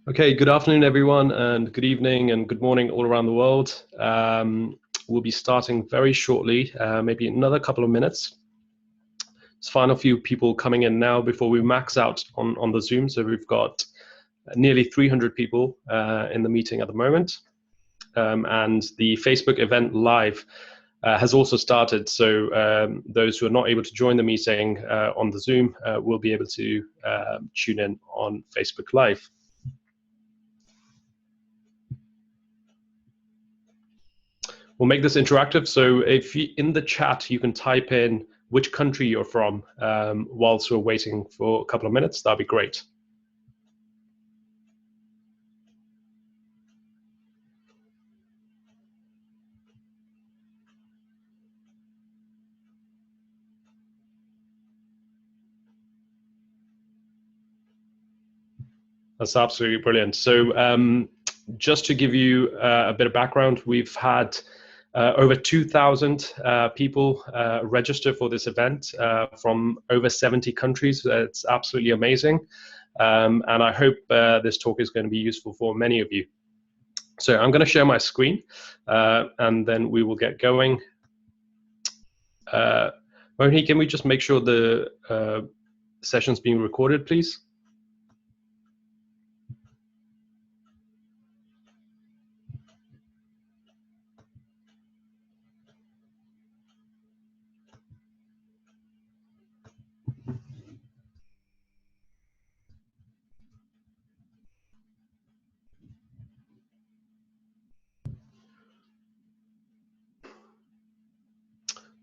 Okay, good afternoon, everyone, and good evening and good morning all around the world. We'll be starting very shortly, maybe another couple of minutes. There's final few people coming in now before we max out on the Zoom. So we've got nearly 300 people in the meeting at the moment. And the Facebook event live has also started. So those who are not able to join the meeting on the Zoom will be able to tune in on Facebook Live. We'll make this interactive, so if you, in the chat you can type in which country you're from whilst we're waiting for a couple of minutes, that'd be great. That's absolutely brilliant. So just to give you a bit of background, we've had over 2,000 people register for this event from over 70 countries. It's absolutely amazing. And I hope this talk is going to be useful for many of you. So I'm going to share my screen and then we will get going. Mohini, can we just make sure the session's being recorded, please?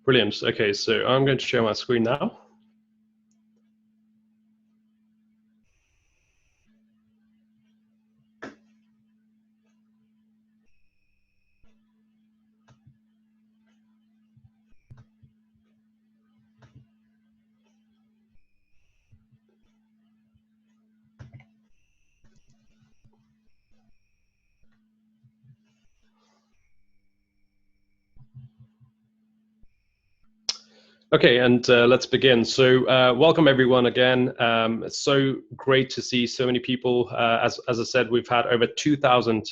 Brilliant. Okay, so I'm going to share my screen now. Okay, and let's begin. So welcome everyone again. It's so great to see so many people. As I said, we've had over 2,000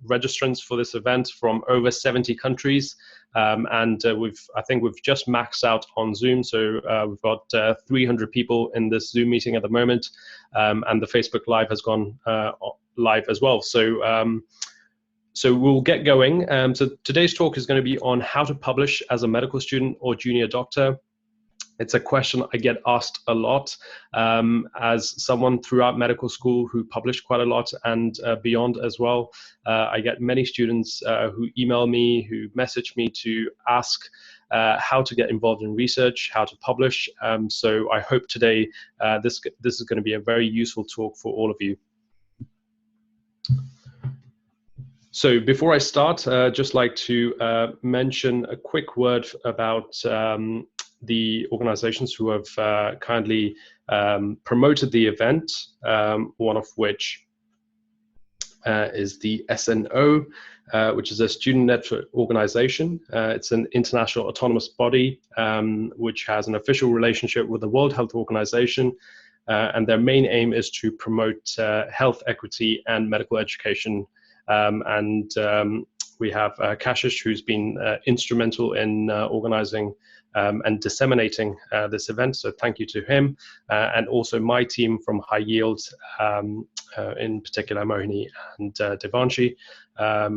registrants for this event from over 70 countries. And I think we've just maxed out on Zoom. So we've got 300 people in this Zoom meeting at the moment. And the Facebook Live has gone live as well. So we'll get going. So today's talk is going to be on how to publish as a medical student or junior doctor. It's a question I get asked a lot as someone throughout medical school who published quite a lot and beyond as well. I get many students who email me, who message me to ask how to get involved in research, how to publish. So I hope today this is going to be a very useful talk for all of you. So before I start, just like to mention a quick word about the organizations who have kindly promoted the event, one of which is the SNO, which is a student network organization. It's an international autonomous body which has an official relationship with the World Health Organization, and their main aim is to promote health equity and medical education. We have Kashish, who's been instrumental in organizing and disseminating this event, so thank you to him, and also my team from High Yield, in particular Mohini and Devanshi,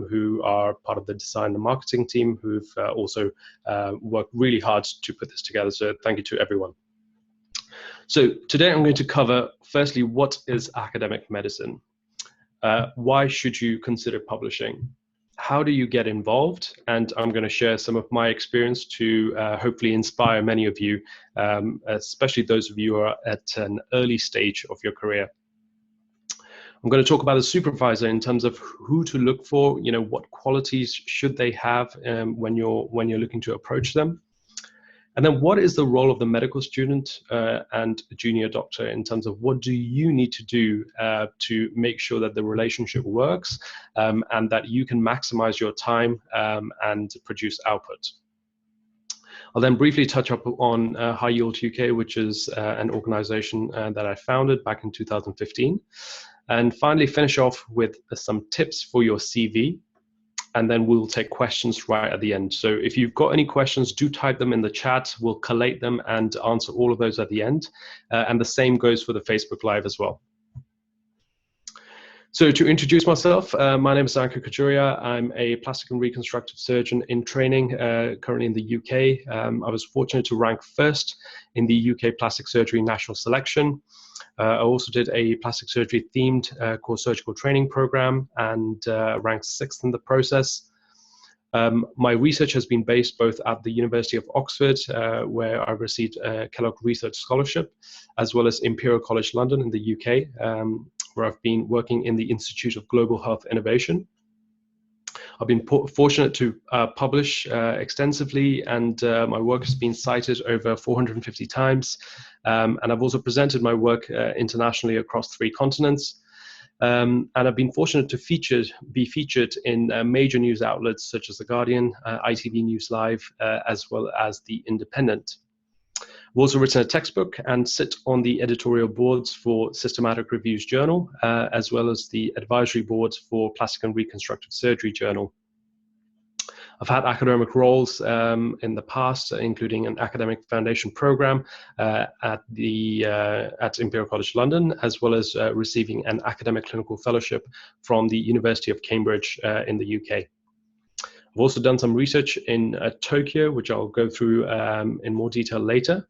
who are part of the design and marketing team, who've also worked really hard to put this together, so thank you to everyone. So today I'm going to cover, firstly, what is academic medicine? Why should you consider publishing? How do you get involved? And I'm going to share some of my experience to hopefully inspire many of you, especially those of you who are at an early stage of your career. I'm going to talk about a supervisor in terms of who to look for, what qualities should they have when you're looking to approach them. And then what is the role of the medical student and junior doctor in terms of what do you need to do to make sure that the relationship works and that you can maximize your time and produce output. I'll then briefly touch up on High Yield UK, which is an organization that I founded back in 2015. And finally, finish off with some tips for your CV. And then we'll take questions right at the end. So if you've got any questions, do type them in the chat. We'll collate them and answer all of those at the end. And the same goes for the Facebook Live as well. So to introduce myself, my name is Khajuria. I'm a plastic and reconstructive surgeon in training, currently in the UK. I was fortunate to rank first in the UK Plastic Surgery National Selection. I also did a plastic surgery themed core surgical training program and ranked 6th in the process. My research has been based both at the University of Oxford, where I received a Kellogg Research Scholarship, as well as Imperial College London in the UK, where I've been working in the Institute of Global Health Innovation. I've been fortunate to publish extensively, and my work has been cited over 450 times. And I've also presented my work internationally across 3 continents. And I've been fortunate to be featured in major news outlets such as The Guardian, ITV News Live, as well as The Independent. I've also written a textbook and sit on the editorial boards for Systematic Reviews Journal, as well as the advisory boards for Plastic and Reconstructive Surgery Journal. I've had academic roles in the past, including an academic foundation program at Imperial College London, as well as receiving an academic clinical fellowship from the University of Cambridge in the UK. I've also done some research in Tokyo, which I'll go through in more detail later.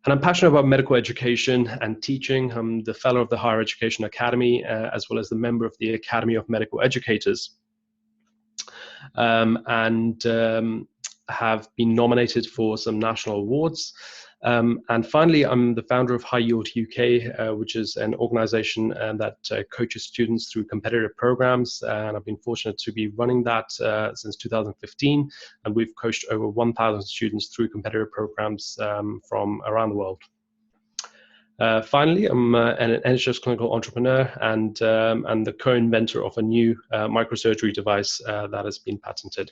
And I'm passionate about medical education and teaching. I'm the fellow of the Higher Education Academy, as well as the member of the Academy of Medical Educators. And have been nominated for some national awards. And finally, I'm the founder of High Yield UK, which is an organization that coaches students through competitive programs. And I've been fortunate to be running that since 2015. And we've coached over 1,000 students through competitive programs from around the world. Finally, I'm an NHS clinical entrepreneur and the co-inventor of a new microsurgery device that has been patented.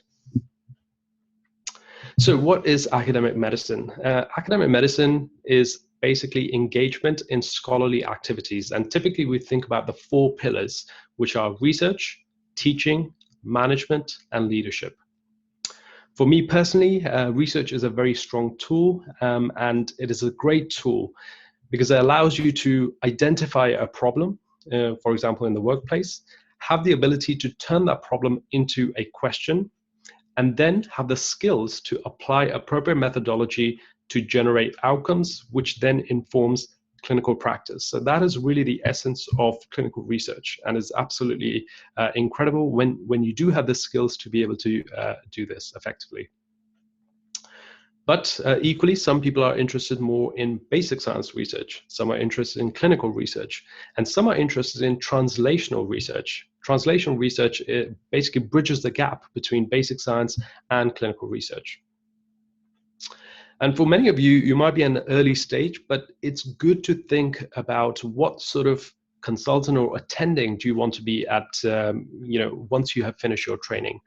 So what is academic medicine? Academic medicine is basically engagement in scholarly activities. And typically we think about the 4 pillars, which are research, teaching, management, and leadership. For me personally, research is a very strong tool, and it is a great tool because it allows you to identify a problem, for example, in the workplace, have the ability to turn that problem into a question, and then have the skills to apply appropriate methodology to generate outcomes, which then informs clinical practice. So that is really the essence of clinical research, and is absolutely incredible when you do have the skills to be able to do this effectively. But equally, some people are interested more in basic science research. Some are interested in clinical research, and some are interested in translational research. Translational research basically bridges the gap between basic science and clinical research. And for many of you, you might be in an early stage, but it's good to think about what sort of consultant or attending do you want to be at, once you have finished your training,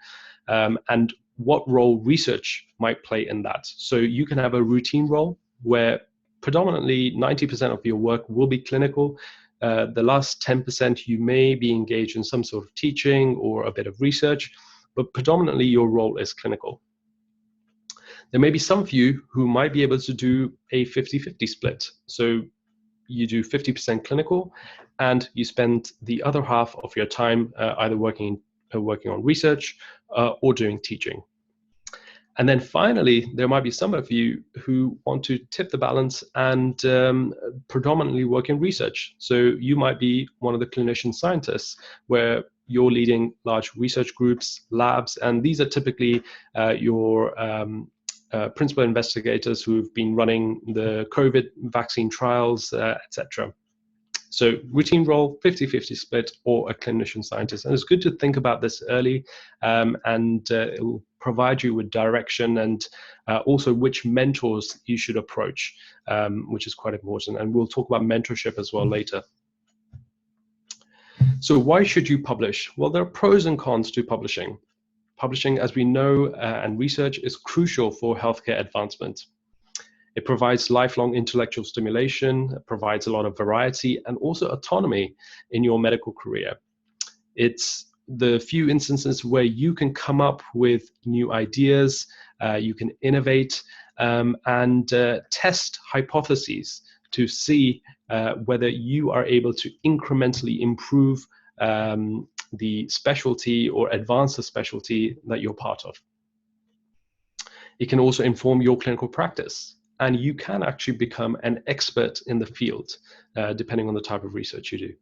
and what role research might play in that. So you can have a routine role where predominantly 90% of your work will be clinical. The last 10% you may be engaged in some sort of teaching or a bit of research, but predominantly your role is clinical. There may be some of you who might be able to do a 50-50 split. So you do 50% clinical and you spend the other half of your time either working on research or doing teaching. And then finally, there might be some of you who want to tip the balance and predominantly work in research. So you might be one of the clinician scientists where you're leading large research groups, labs, and these are typically your principal investigators who've been running the COVID vaccine trials, etc. So routine role, 50-50 split, or a clinician scientist. And it's good to think about this early, and it will provide you with direction and also which mentors you should approach, which is quite important. And we'll talk about mentorship as well later. So why should you publish? Well, there are pros and cons to publishing. Publishing, as we know, and research is crucial for healthcare advancement. It provides lifelong intellectual stimulation, it provides a lot of variety and also autonomy in your medical career. It's the few instances where you can come up with new ideas, you can innovate and test hypotheses to see whether you are able to incrementally improve the specialty or advance the specialty that you're part of. It can also inform your clinical practice, and you can actually become an expert in the field, depending on the type of research you do.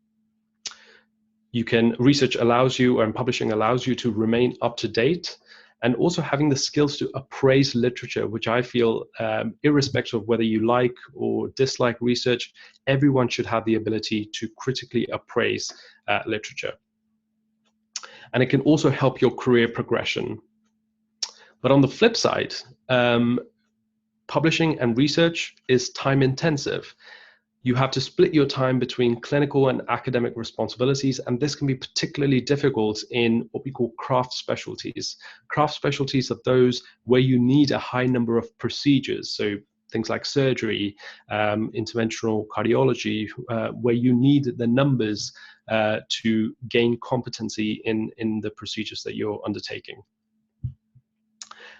Research allows you, and publishing allows you to remain up to date, and also having the skills to appraise literature, which I feel, irrespective of whether you like or dislike research, everyone should have the ability to critically appraise literature. And it can also help your career progression. But on the flip side, publishing and research is time intensive. You have to split your time between clinical and academic responsibilities, and this can be particularly difficult in what we call craft specialties. Craft specialties are those where you need a high number of procedures, so things like surgery, interventional cardiology, where you need the numbers to gain competency in the procedures that you're undertaking.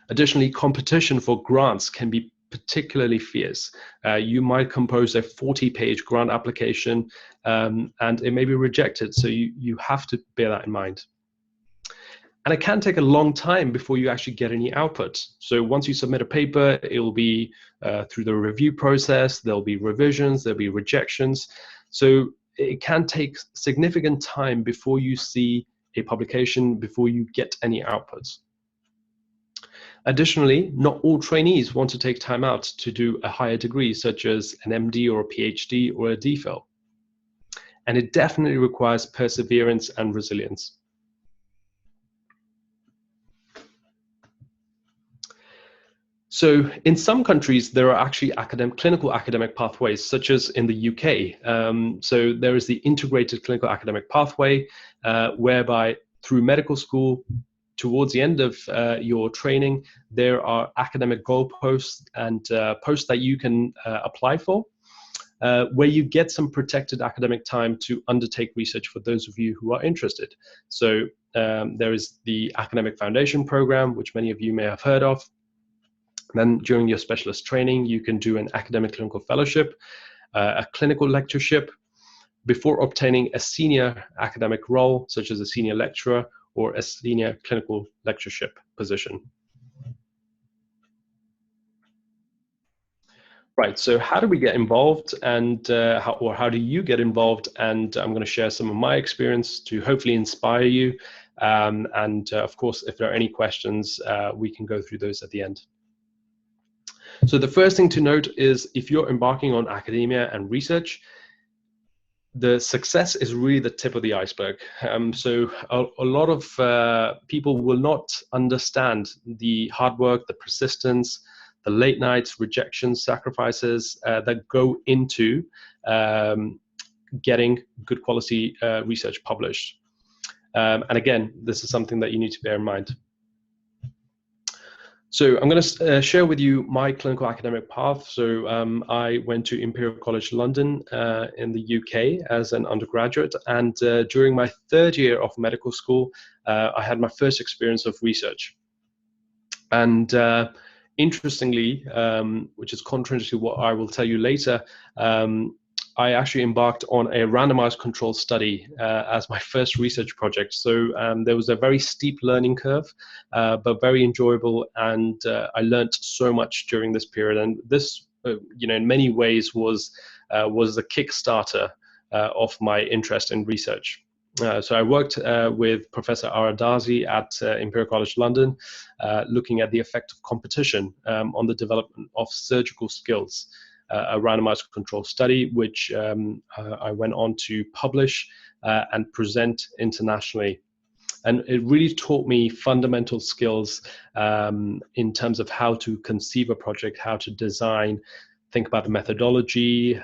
Additionally, competition for grants can be particularly fierce. You might compose a 40-page grant application and it may be rejected, so you have to bear that in mind. And it can take a long time before you actually get any output. So once you submit a paper, it will be through the review process, there'll be revisions, there'll be rejections. So it can take significant time before you see a publication, before you get any outputs. Additionally, not all trainees want to take time out to do a higher degree, such as an MD or a PhD or a DPhil. And it definitely requires perseverance and resilience. So in some countries, there are actually clinical academic pathways, such as in the UK. So there is the integrated clinical academic pathway, whereby through medical school, towards the end of your training, there are academic goalposts and posts that you can apply for, where you get some protected academic time to undertake research for those of you who are interested. So there is the Academic Foundation Program, which many of you may have heard of. Then during your specialist training, you can do an academic clinical fellowship, a clinical lectureship, before obtaining a senior academic role, such as a senior lecturer, or a senior clinical lectureship position. Right, so how do we get involved, and how do you get involved? And I'm going to share some of my experience to hopefully inspire you. Of course, if there are any questions, we can go through those at the end. So the first thing to note is, if you're embarking on academia and research, the success is really the tip of the iceberg. So a lot of people will not understand the hard work, the persistence, the late nights, rejections, sacrifices that go into getting good quality research published. And again, this is something that you need to bear in mind. So I'm going to share with you my clinical academic path. So I went to Imperial College London in the UK as an undergraduate, and during my third year of medical school, I had my first experience of research. And interestingly, which is contrary to what I will tell you later, I actually embarked on a randomized control study as my first research project. So there was a very steep learning curve, but very enjoyable, and I learned so much during this period. And this, in many ways, was the Kickstarter of my interest in research. So I worked with Professor Aradazi at Imperial College London, looking at the effect of competition on the development of surgical skills. A randomized control study, which I went on to publish and present internationally. And it really taught me fundamental skills in terms of how to conceive a project, how to design, think about the methodology,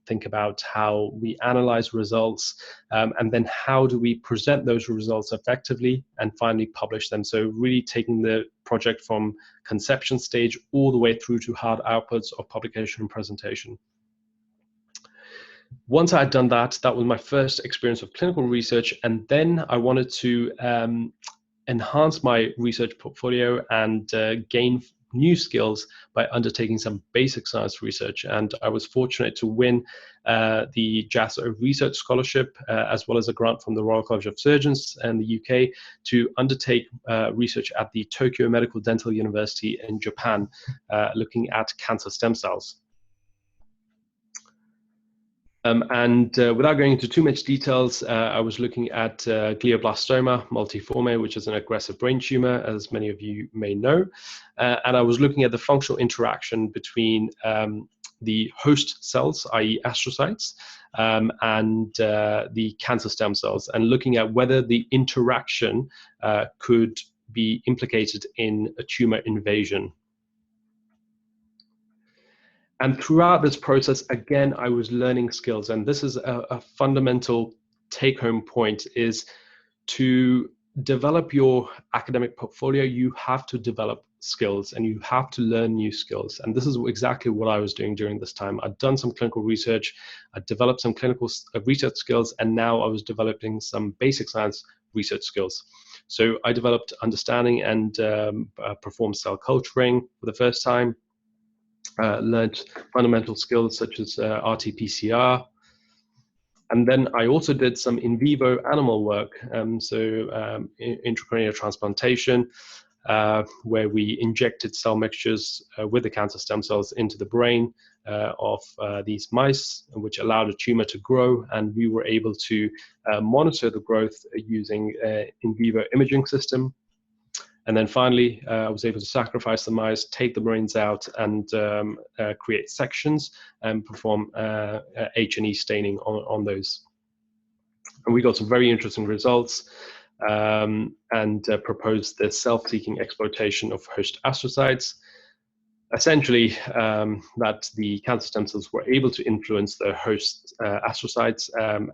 think about how we analyze results, and then how do we present those results effectively and finally publish them. So really taking the project from conception stage all the way through to hard outputs of publication and presentation. Once I had done that, that was my first experience of clinical research, and then I wanted to enhance my research portfolio and gain new skills by undertaking some basic science research. And I was fortunate to win the JASO Research Scholarship, as well as a grant from the Royal College of Surgeons in the UK to undertake research at the Tokyo Medical Dental University in Japan, looking at cancer stem cells. Without going into too much details, I was looking at glioblastoma multiforme, which is an aggressive brain tumor, as many of you may know. And I was looking at the functional interaction between the host cells, i.e. astrocytes, and the cancer stem cells, and looking at whether the interaction could be implicated in a tumor invasion. And throughout this process, again, I was learning skills. And this is a fundamental take-home point, is to develop your academic portfolio, you have to develop skills and you have to learn new skills. And this is exactly what I was doing during this time. I'd done some clinical research, I developed some clinical research skills, and now I was developing some basic science research skills. So I developed understanding and performed cell culturing for the first time. Learned fundamental skills such as RT-PCR. And then I also did some in vivo animal work, intracranial transplantation, where we injected cell mixtures with the cancer stem cells into the brain of these mice, which allowed a tumor to grow, and we were able to monitor the growth using an in vivo imaging system. And then finally, I was able to sacrifice the mice, take the brains out, and create sections and perform H&E staining on those. And we got some very interesting results, and proposed the self-seeking exploitation of host astrocytes. Essentially, that the cancer stem cells were able to influence the host astrocytes,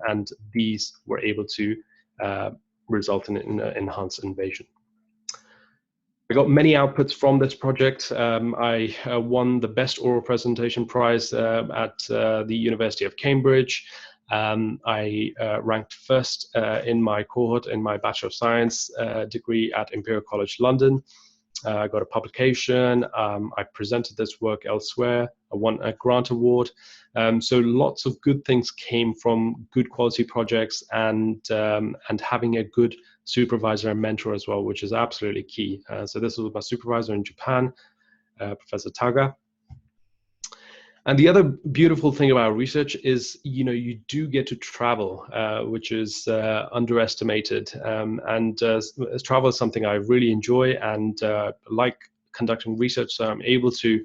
and these were able to result in an enhanced invasion. I got many outputs from this project. I won the Best Oral Presentation Prize at the University of Cambridge. I ranked first in my cohort in my Bachelor of Science degree at Imperial College London. I got a publication. I presented this work elsewhere. I won a grant award. So lots of good things came from good quality projects, and having a good supervisor and mentor as well, which is absolutely key. So this was my supervisor in Japan, Professor Taga. And the other beautiful thing about research is, you do get to travel, which is underestimated. Travel is something I really enjoy and like conducting research, so I'm able to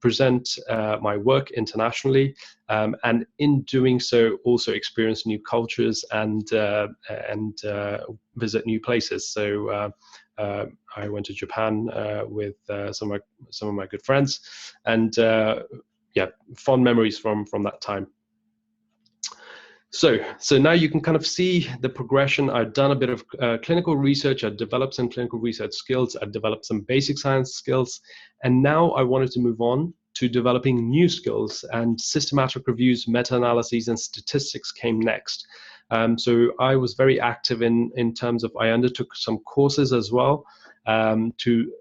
present my work internationally, and in doing so also experience new cultures and visit new places. So I went to Japan with some of my good friends, and yeah, fond memories from that time. So now you can kind of see the progression. I've done a bit of clinical research. I've developed some clinical research skills. I've developed some basic science skills. And now I wanted to move on to developing new skills, and systematic reviews, meta-analyses, and statistics came next. So I was very active in terms of, I undertook some courses as well to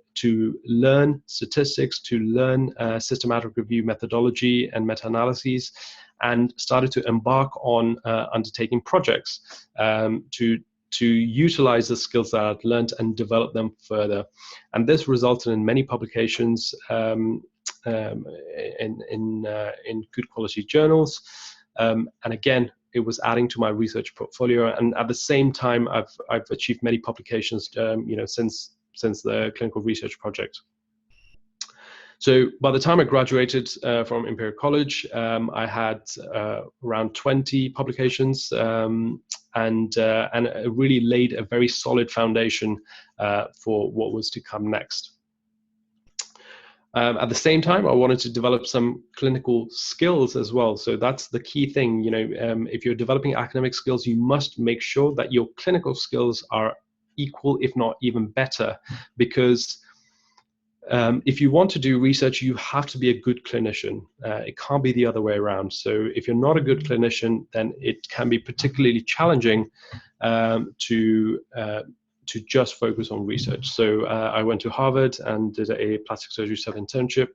learn statistics, to learn systematic review methodology and meta-analyses, and started to embark on undertaking projects to utilize the skills that I'd learned and develop them further. And this resulted in many publications in good quality journals. And again, it was adding to my research portfolio. And at the same time, I've achieved many publications, since the clinical research project. So by the time I graduated from Imperial College, I had around 20 publications, and really laid a very solid foundation for what was to come next. At the same time, I wanted to develop some clinical skills as well. So that's the key thing. If you're developing academic skills, you must make sure that your clinical skills are equal, if not even better, because if you want to do research, you have to be a good clinician. It can't be the other way around. So if you're not a good clinician, then it can be particularly challenging to just focus on research. So I went to Harvard and did a plastic surgery sub-internship,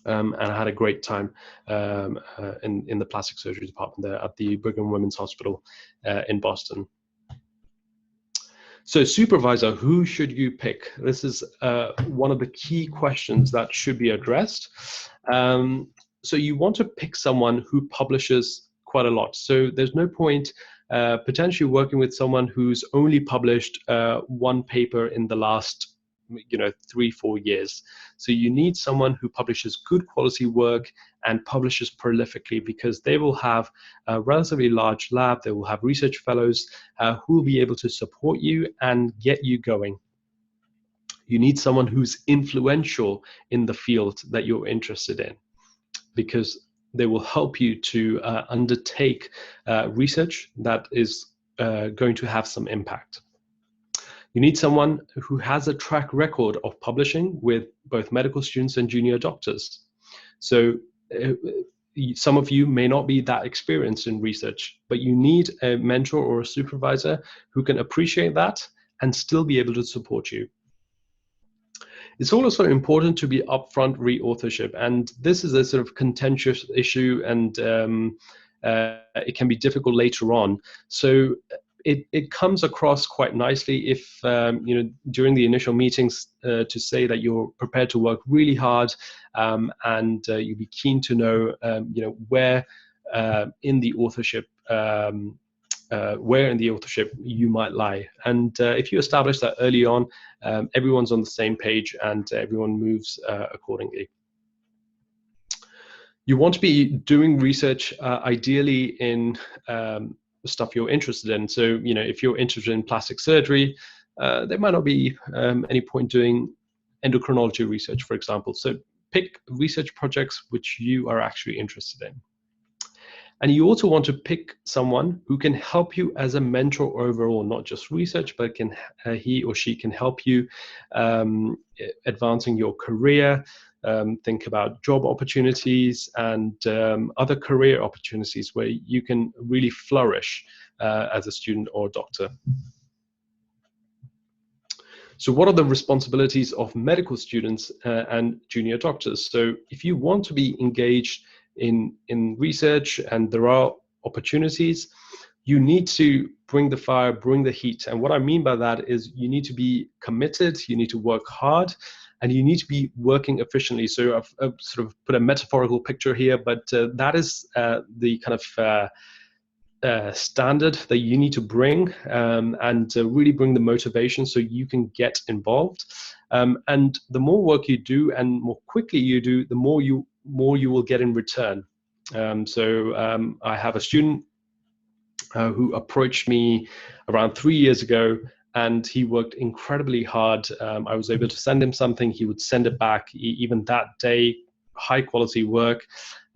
and I had a great time in the plastic surgery department there at the Brigham Women's Hospital in Boston. So supervisor, who should you pick? This is one of the key questions that should be addressed. So you want to pick someone who publishes quite a lot. So there's no point potentially working with someone who's only published one paper in the last 3-4 years. So you need someone who publishes good quality work and publishes prolifically, because they will have a relatively large lab, they will have research fellows who will be able to support you and get you going. You need someone who's influential in the field that you're interested in, because they will help you to undertake research that is going to have some impact. You need someone who has a track record of publishing with both medical students and junior doctors. So some of you may not be that experienced in research, but you need a mentor or a supervisor who can appreciate that and still be able to support you. It's also important to be upfront re-authorship, and this is a sort of contentious issue, and it can be difficult later on. So it comes across quite nicely if during the initial meetings to say that you're prepared to work really hard, and you'd be keen to know where in the authorship you might lie. And if you establish that early on, everyone's on the same page and everyone moves accordingly. You want to be doing research ideally in stuff you're interested in. So, if you're interested in plastic surgery, there might not be any point doing endocrinology research, for example. So pick research projects which you are actually interested in. And you also want to pick someone who can help you as a mentor overall, not just research, but he or she can help you advancing your career. Think about job opportunities and other career opportunities where you can really flourish as a student or doctor. So what are the responsibilities of medical students and junior doctors? So if you want to be engaged in research and there are opportunities, you need to bring the fire, bring the heat. And what I mean by that is you need to be committed, you need to work hard, and you need to be working efficiently. So I've sort of put a metaphorical picture here, but that is the kind of standard that you need to bring and really bring the motivation so you can get involved. And the more work you do and more quickly you do, the more you will get in return. I have a student who approached me around 3 years ago, and he worked incredibly hard. I was able to send him something, he would send it back even that day, high quality work.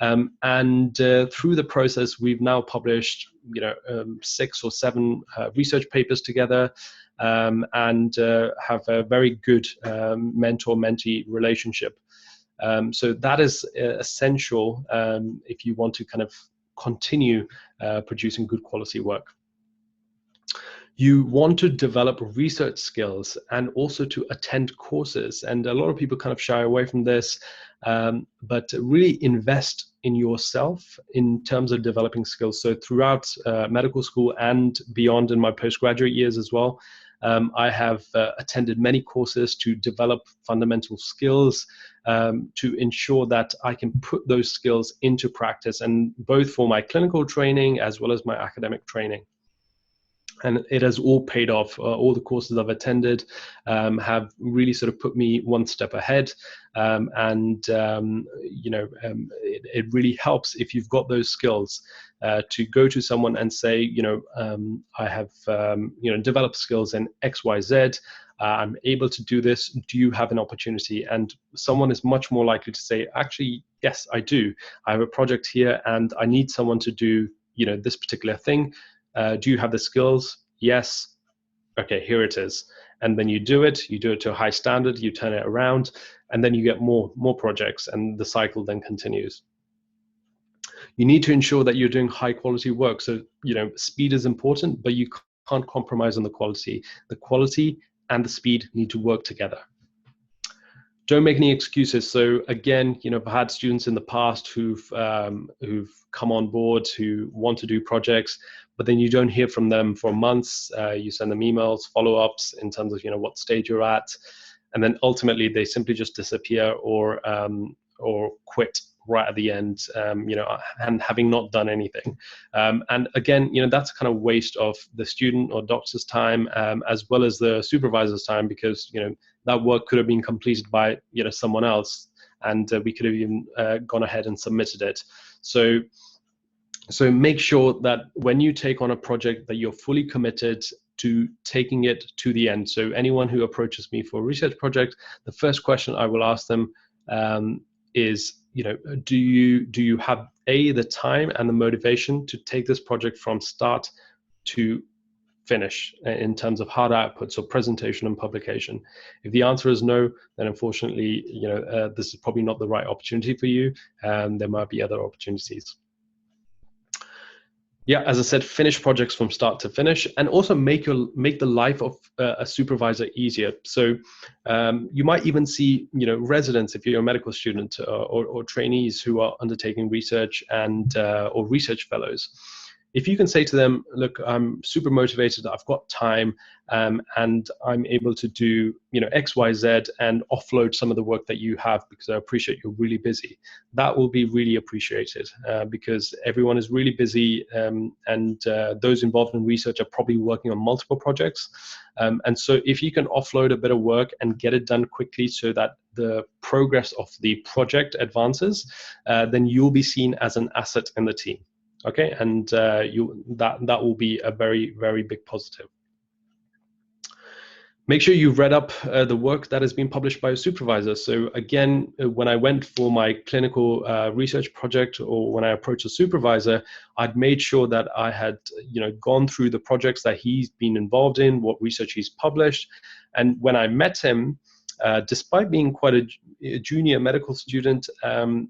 And through the process, we've now published 6 or 7 research papers together, and have a very good mentor-mentee relationship. So that is essential if you want to kind of continue producing good quality work. You want to develop research skills and also to attend courses. And a lot of people kind of shy away from this, but really invest in yourself in terms of developing skills. So throughout medical school and beyond in my postgraduate years as well, I have attended many courses to develop fundamental skills to ensure that I can put those skills into practice, and both for my clinical training as well as my academic training. And it has all paid off. All the courses I've attended have really sort of put me one step ahead. It really helps if you've got those skills to go to someone and say, I have developed skills in X, Y, Z. I'm able to do this. Do you have an opportunity? And someone is much more likely to say, actually, yes, I do. I have a project here and I need someone to do, this particular thing. Do you have the skills? Yes. Okay, here it is. And then you do it to a high standard, you turn it around, and then you get more projects, and the cycle then continues. You need to ensure that you're doing high quality work. So, speed is important, but you can't compromise on the quality. The quality and the speed need to work together. Don't make any excuses. So again, I've had students in the past who've come on board, who want to do projects, but then you don't hear from them for months. You send them emails, follow-ups in terms of what stage you're at, and then ultimately they simply just disappear or quit right at the end, and having not done anything. And again, that's a kind of waste of the student or doctor's time, as well as the supervisor's time, because that work could have been completed by someone else, and we could have even gone ahead and submitted it. So make sure that when you take on a project that you're fully committed to taking it to the end. So anyone who approaches me for a research project, the first question I will ask them is, do you have the time and the motivation to take this project from start to finish in terms of hard outputs or presentation and publication? If the answer is no, then unfortunately, this is probably not the right opportunity for you, and there might be other opportunities. Yeah, as I said, finish projects from start to finish, and also make the life of a supervisor easier. So you might even see, residents, if you're a medical student, or trainees who are undertaking research and or research fellows. If you can say to them, look, I'm super motivated, I've got time, and I'm able to do, X, Y, Z, and offload some of the work that you have because I appreciate you're really busy. That will be really appreciated because everyone is really busy, and those involved in research are probably working on multiple projects. And so if you can offload a bit of work and get it done quickly so that the progress of the project advances, then you'll be seen as an asset in the team. Okay, and that will be a very, very big positive. Make sure you've read up the work that has been published by a supervisor. So again, when I went for my clinical research project, or when I approached a supervisor, I'd made sure that I had gone through the projects that he's been involved in, what research he's published. And when I met him, despite being quite a junior medical student,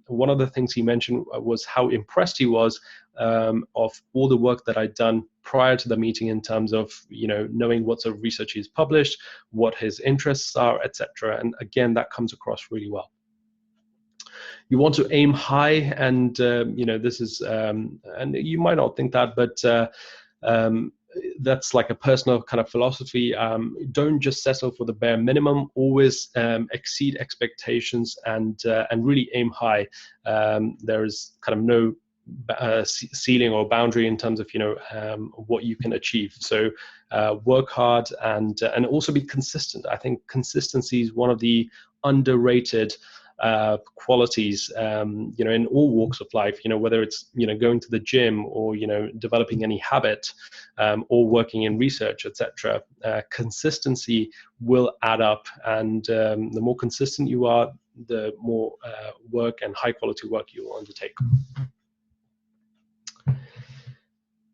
one of the things he mentioned was how impressed he was of all the work that I'd done prior to the meeting in terms of knowing what sort of research he's published, what his interests are, etc. And again, that comes across really well. You want to aim high, and this is and you might not think that, but that's like a personal kind of philosophy. Don't just settle for the bare minimum. Always exceed expectations and really aim high. There is kind of no ceiling or boundary in terms of what you can achieve. So work hard and also be consistent. I think consistency is one of the underrated qualities, in all walks of life, whether it's, going to the gym or, developing any habit, or working in research, etc. Consistency will add up, and the more consistent you are, the more work and high quality work you will undertake.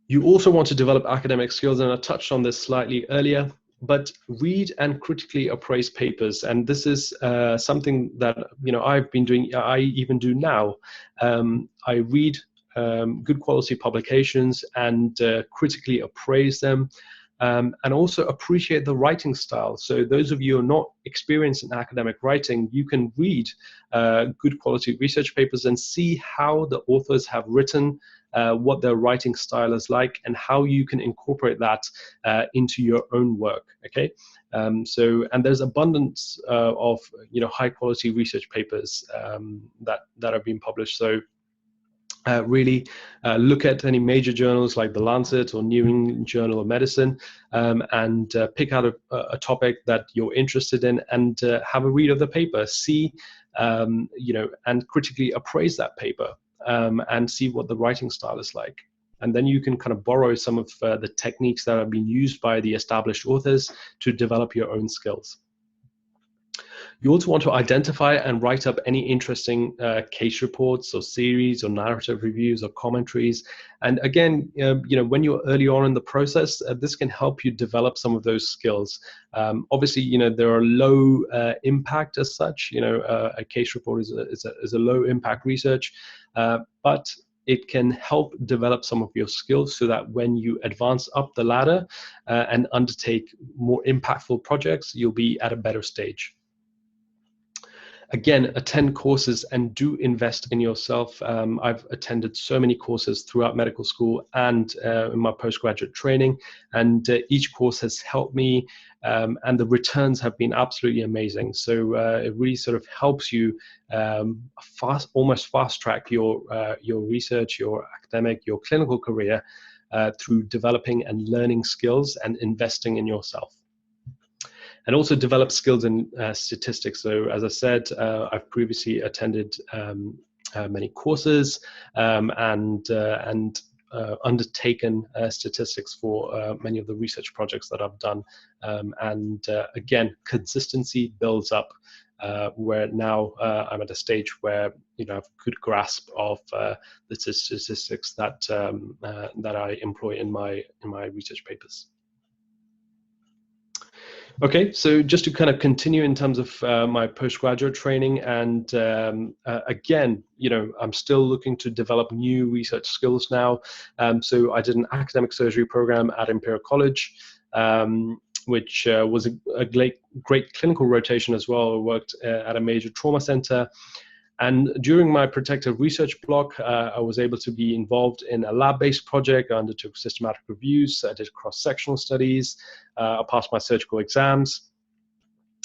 You also want to develop academic skills, and I touched on this slightly earlier, but read and critically appraise papers. And this is something that I've been doing, I even do now. I read good quality publications and critically appraise them, and also appreciate the writing style. So those of you who are not experienced in academic writing, you can read good quality research papers and see how the authors have written, what their writing style is like, and how you can incorporate that into your own work. Okay, and there's abundance of high quality research papers that have been published. So really look at any major journals like The Lancet or New England Journal of Medicine, and pick out a topic that you're interested in, and have a read of the paper. See, and critically appraise that paper, and see what the writing style is like. And then you can kind of borrow some of the techniques that have been used by the established authors to develop your own skills. You also want to identify and write up any interesting case reports or series or narrative reviews or commentaries. And again, when you're early on in the process, this can help you develop some of those skills. Obviously, there are low impact as such. A case report is a low impact research, but it can help develop some of your skills so that when you advance up the ladder and undertake more impactful projects, you'll be at a better stage. Again, attend courses and do invest in yourself. I've attended so many courses throughout medical school and in my postgraduate training, and each course has helped me, and the returns have been absolutely amazing. So it really sort of helps you almost fast track your research, your academic, your clinical career through developing and learning skills and investing in yourself. And also develop skills in statistics. So as I said, I've previously attended many courses and undertaken statistics for many of the research projects that I've done. Again, consistency builds up, where now I'm at a stage where I have a good grasp of the statistics that I employ in my research papers. Okay, so just to kind of continue in terms of my postgraduate training, and again, I'm still looking to develop new research skills now. So I did an academic surgery program at Imperial College, which was a great clinical rotation as well. I worked at a major trauma center. And during my protective research block, I was able to be involved in a lab-based project. I undertook systematic reviews, I did cross-sectional studies, I passed my surgical exams.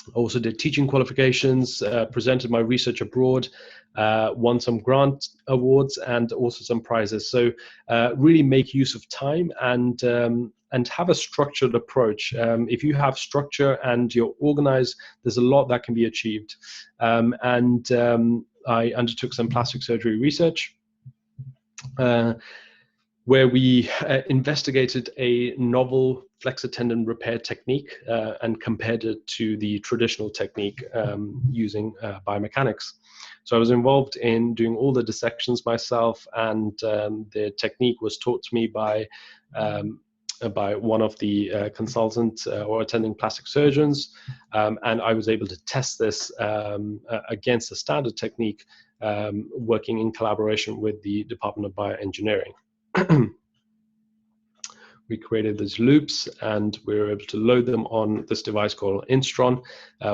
I also did teaching qualifications, presented my research abroad, won some grant awards and also some prizes. So really make use of time and have a structured approach. If you have structure and you're organized, there's a lot that can be achieved. I undertook some plastic surgery research where we investigated a novel flexor tendon repair technique and compared it to the traditional technique using biomechanics. So I was involved in doing all the dissections myself, and the technique was taught to me by one of the consultants or attending plastic surgeons, and I was able to test this against a standard technique, working in collaboration with the Department of Bioengineering. We created these loops and we were able to load them on this device called Instron,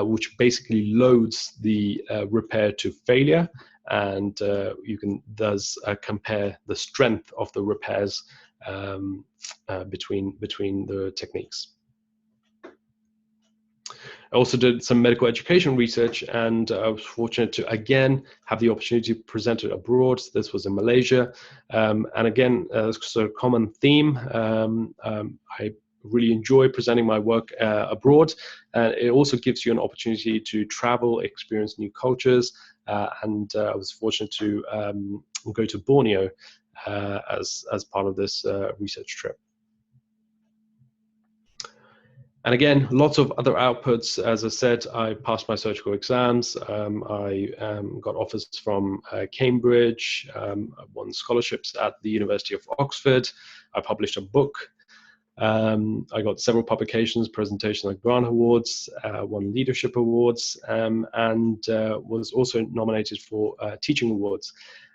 which basically loads the repair to failure, and you can thus compare the strength of the repairs between the techniques. I also did some medical education research, and I was fortunate to again have the opportunity to present it abroad. This was in Malaysia, and again, sort of common theme. I really enjoy presenting my work abroad, and it also gives you an opportunity to travel, experience new cultures, and I was fortunate to go to Borneo as part of this research trip. And again, lots of other outputs. As I said, I passed my surgical exams. I got offers from Cambridge. I won scholarships at the University of Oxford. I published a book. I got several publications, presentations at grant awards, won leadership awards, and was also nominated for teaching awards.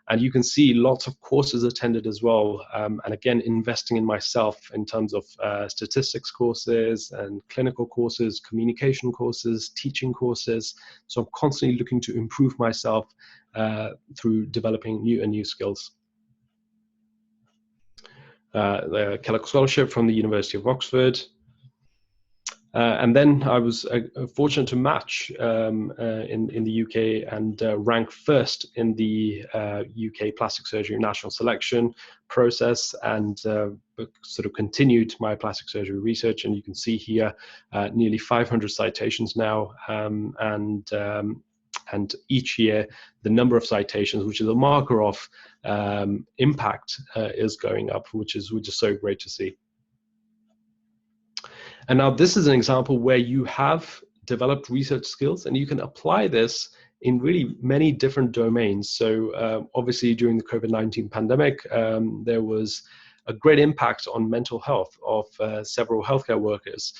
And you can see lots of courses attended as well. And again, investing in myself in terms of statistics courses and clinical courses, communication courses, teaching courses. So I'm constantly looking to improve myself through developing new skills. The Kellogg Scholarship from the University of Oxford. And then I was fortunate to match in the UK and rank first in the UK plastic surgery national selection process, and sort of continued my plastic surgery research. And you can see here nearly 500 citations now, and And each year, the number of citations, which is a marker of impact, is going up, which is so great to see. And now this is an example where you have developed research skills and you can apply this in really many different domains. So obviously during the COVID-19 pandemic, there was a great impact on mental health of several healthcare workers.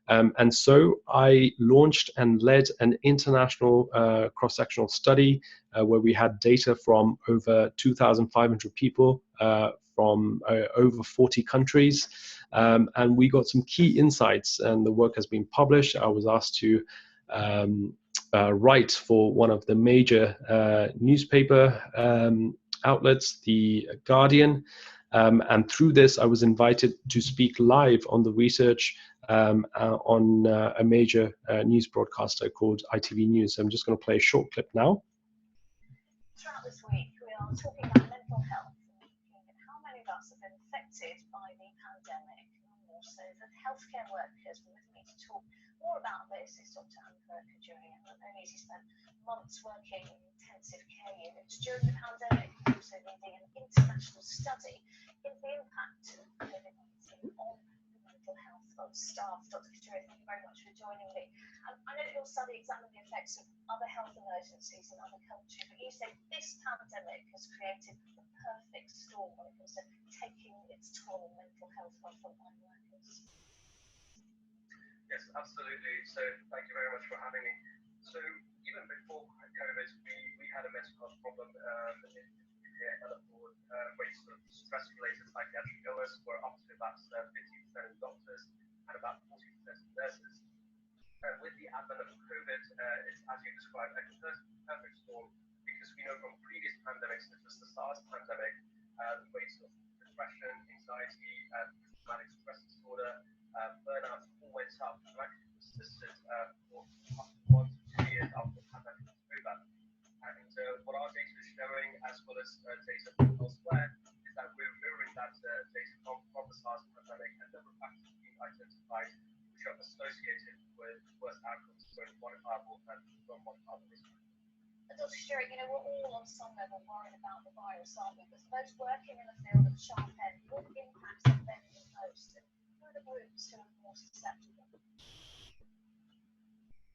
And so I launched and led an international cross-sectional study where we had data from over 2,500 people from over 40 countries. And we got some key insights, and the work has been published. I was asked to write for one of the major newspaper outlets, The Guardian. And through this, I was invited to speak live on the research on a major news broadcaster called ITV News. So I'm just going to play a short clip now. Throughout this week, we are talking about mental health and looking at how many of us have been affected by the pandemic, and also that healthcare workers. With me to talk more about this is Dr. Khajuria. Not only has he spent months working in intensive care units during the pandemic, also leading an international study into the impact of COVID-19 on the mental health of staff. Dr. Khajuria, thank you very much for joining me. I know that your study examined the effects of other health emergencies in other countries, but you say this pandemic has created the perfect storm when it comes to taking its toll on mental health by frontline workers. Yes, absolutely. So thank you very much for having me. So even before COVID, we had a mental health problem in the UK and abroad. Rates of stress-related psychiatric illness were up to about 50% of doctors and about 40% of nurses. With the advent of COVID, it's, as you described, a perfect storm, because we know from previous pandemics, such as the SARS pandemic, the rates of depression, anxiety, post-traumatic stress disorder, burnout all went up and actually persisted for up to 1 to 2 years after the pandemic was over. And what our data is showing, as well as data from elsewhere, is that we're mirroring that data from the SARS pandemic, and a number of factors being identified which are associated with worse outcomes, both modifiable and non-modifiable risk. Dr. Khajuria, we're all on some level worried about the virus, aren't we? But those working in the field of sharp end, what impacts are them the most? And who are the groups who are more susceptible?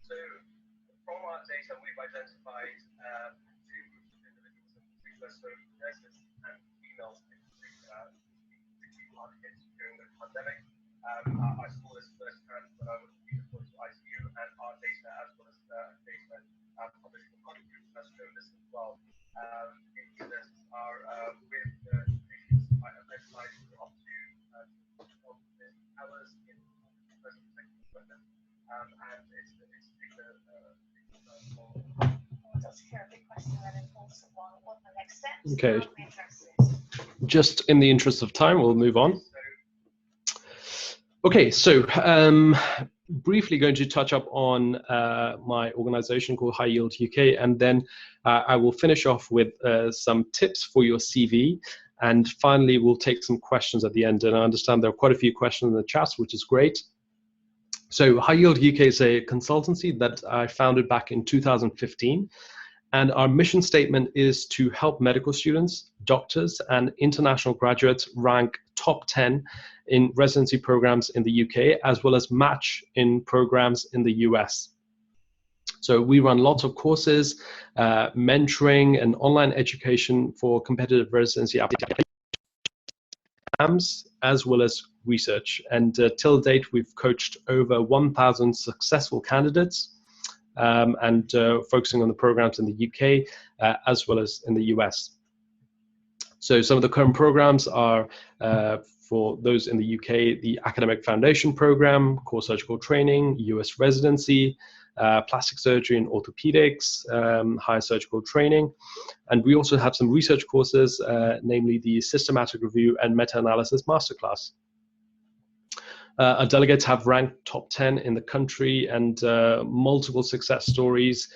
So, from our data, we've identified two groups of individuals in particular, so nurses and females in particular, who are hit during the pandemic. I saw this firsthand when I was deployed to ICU, and our data, as well as data published from other groups, has shown this as well. These nurses are with patients identified for up to 12 hours in personal protective equipment, and it's taken Dr. Khajuria, big question, an important one. What are the next steps? Okay. How do we address this? Just in the interest of time, we'll move on. Okay, so briefly going to touch up on my organization called High Yield UK, and then I will finish off with some tips for your CV, and finally we'll take some questions at the end. And I understand there are quite a few questions in the chat, which is great. So High Yield UK is a consultancy that I founded back in 2015. And our mission statement is to help medical students, doctors, and international graduates rank top 10 in residency programs in the UK, as well as match in programs in the US. So we run lots of courses, mentoring, and online education for competitive residency applications, as well as research. And till date, we've coached over 1,000 successful candidates. And focusing on the programs in the UK as well as in the US. So some of the current programs are for those in the UK, the Academic Foundation Program, Core Surgical Training, US Residency, Plastic Surgery and Orthopedics, Higher Surgical Training. And we also have some research courses, namely the Systematic Review and Meta-Analysis Masterclass. Our delegates have ranked top 10 in the country, and multiple success stories.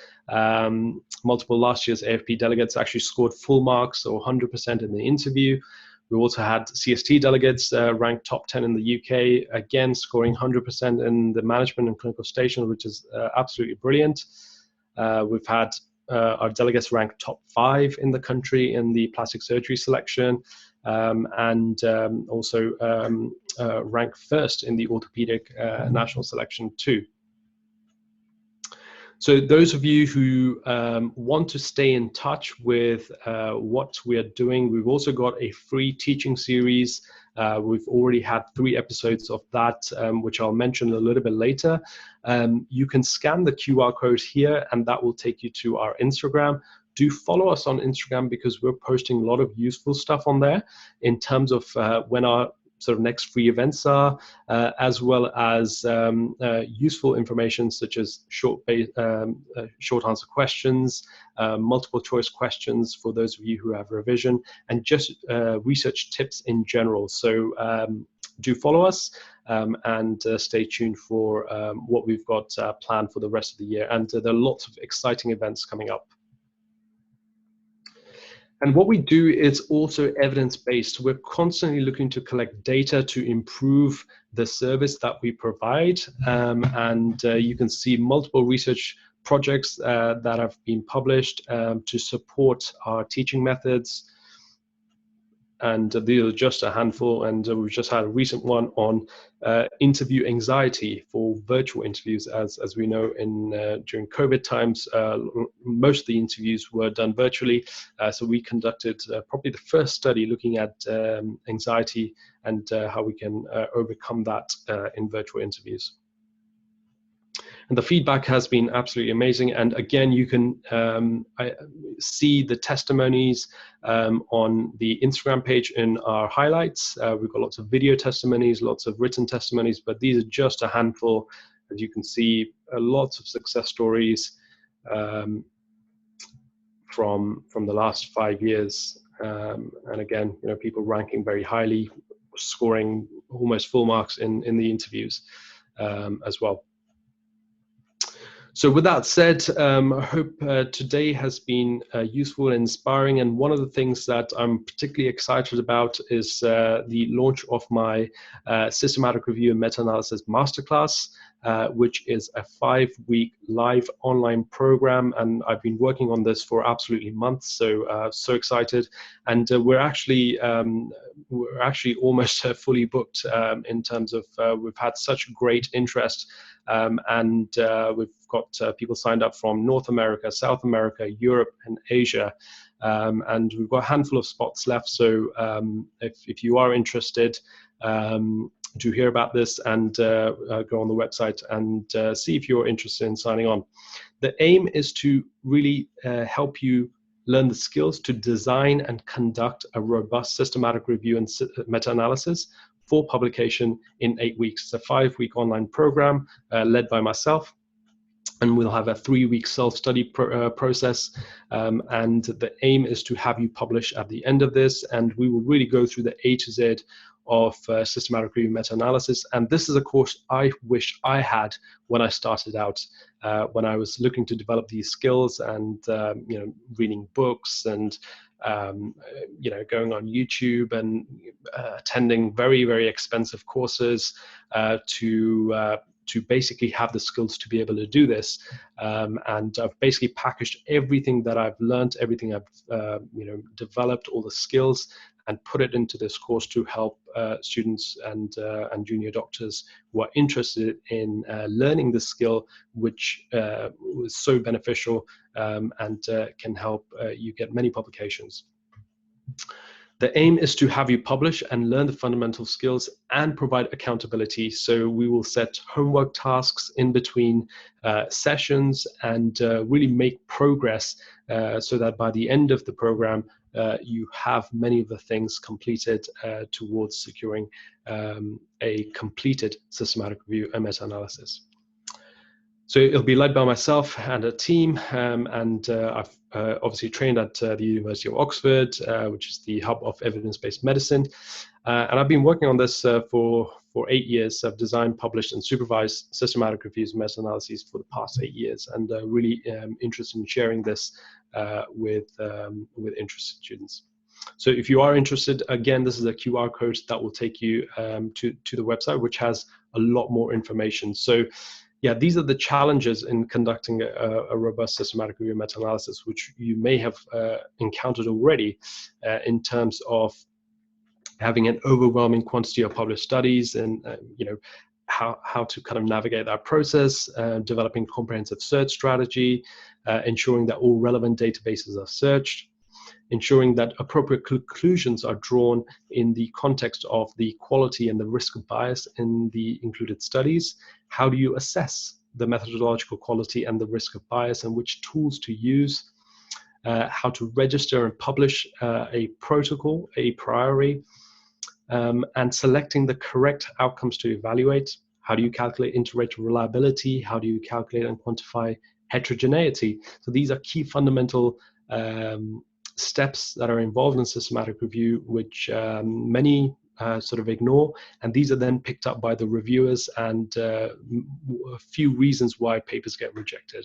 Multiple last year's AFP delegates actually scored full marks, or 100% in the interview. We also had CST delegates ranked top 10 in the UK, again scoring 100% in the management and clinical station, which is absolutely brilliant. We've had our delegates ranked top 5 in the country in the plastic surgery selection, and also ranked first in the orthopedic national selection too. So those of you who want to stay in touch with what we are doing, we've also got a free teaching series. We've already had 3 episodes of that, which I'll mention a little bit later. You can scan the QR code here, and that will take you to our Instagram. Do follow us on Instagram, because we're posting a lot of useful stuff on there in terms of when our sort of next free events are, as well as useful information such as short answer questions, multiple choice questions for those of you who have revision, and just research tips in general. So do follow us, and stay tuned for what we've got planned for the rest of the year. And there are lots of exciting events coming up. And what we do is also evidence-based. We're constantly looking to collect data to improve the service that we provide. And you can see multiple research projects that have been published to support our teaching methods. And these are just a handful, and we've just had a recent one on interview anxiety for virtual interviews. As we know, during COVID times, most of the interviews were done virtually. So we conducted probably the first study looking at anxiety and how we can overcome that in virtual interviews. And the feedback has been absolutely amazing. And again, you can see the testimonies on the Instagram page in our highlights. We've got lots of video testimonies, lots of written testimonies, but these are just a handful. As you can see, lots of success stories from the last 5 years. And again, people ranking very highly, scoring almost full marks in the interviews as well. So with that said, I hope today has been useful and inspiring. And one of the things that I'm particularly excited about is the launch of my Systematic Review and Meta-Analysis Masterclass, which is a 5-week live online program. And I've been working on this for absolutely months, so excited. And we're actually almost fully booked in terms of we've had such great interest. And we've got people signed up from North America, South America, Europe, and Asia. And we've got a handful of spots left. So if you are interested, do hear about this and go on the website and see if you're interested in signing on. The aim is to really help you learn the skills to design and conduct a robust systematic review and meta-analysis for publication in 8 weeks. It's a 5-week online program led by myself, and we'll have a 3-week self-study process. And the aim is to have you publish at the end of this, and we will really go through the A to Z of systematic review meta-analysis. And this is a course I wish I had when I started out, when I was looking to develop these skills and reading books and going on YouTube and attending very, very expensive courses to basically have the skills to be able to do this. And I've basically packaged everything that I've learned, everything I've developed, all the skills, and put it into this course to help students and junior doctors who are interested in learning the skill, which was so beneficial and can help you get many publications. The aim is to have you publish and learn the fundamental skills and provide accountability. So we will set homework tasks in between sessions and really make progress so that by the end of the program, you have many of the things completed towards securing a completed systematic review and meta-analysis. So it'll be led by myself and a team, and I've obviously trained at the University of Oxford, which is the hub of evidence-based medicine. And I've been working on this for 8 years. I've designed, published, and supervised systematic reviews and meta-analyses for the past 8 years, and really interested in sharing this with interested students. So if you are interested, again, this is a QR code that will take you to the website, which has a lot more information. So yeah, these are the challenges in conducting a robust systematic review meta-analysis, which you may have encountered already in terms of having an overwhelming quantity of published studies, and how to kind of navigate that process, developing comprehensive search strategy, ensuring that all relevant databases are searched, ensuring that appropriate conclusions are drawn in the context of the quality and the risk of bias in the included studies. How do you assess the methodological quality and the risk of bias, and which tools to use? How to register and publish a protocol a priori, and selecting the correct outcomes to evaluate. How do you calculate inter-rater reliability? How do you calculate and quantify heterogeneity? So these are key fundamental steps that are involved in systematic review, which many sort of ignore, and these are then picked up by the reviewers, and a few reasons why papers get rejected.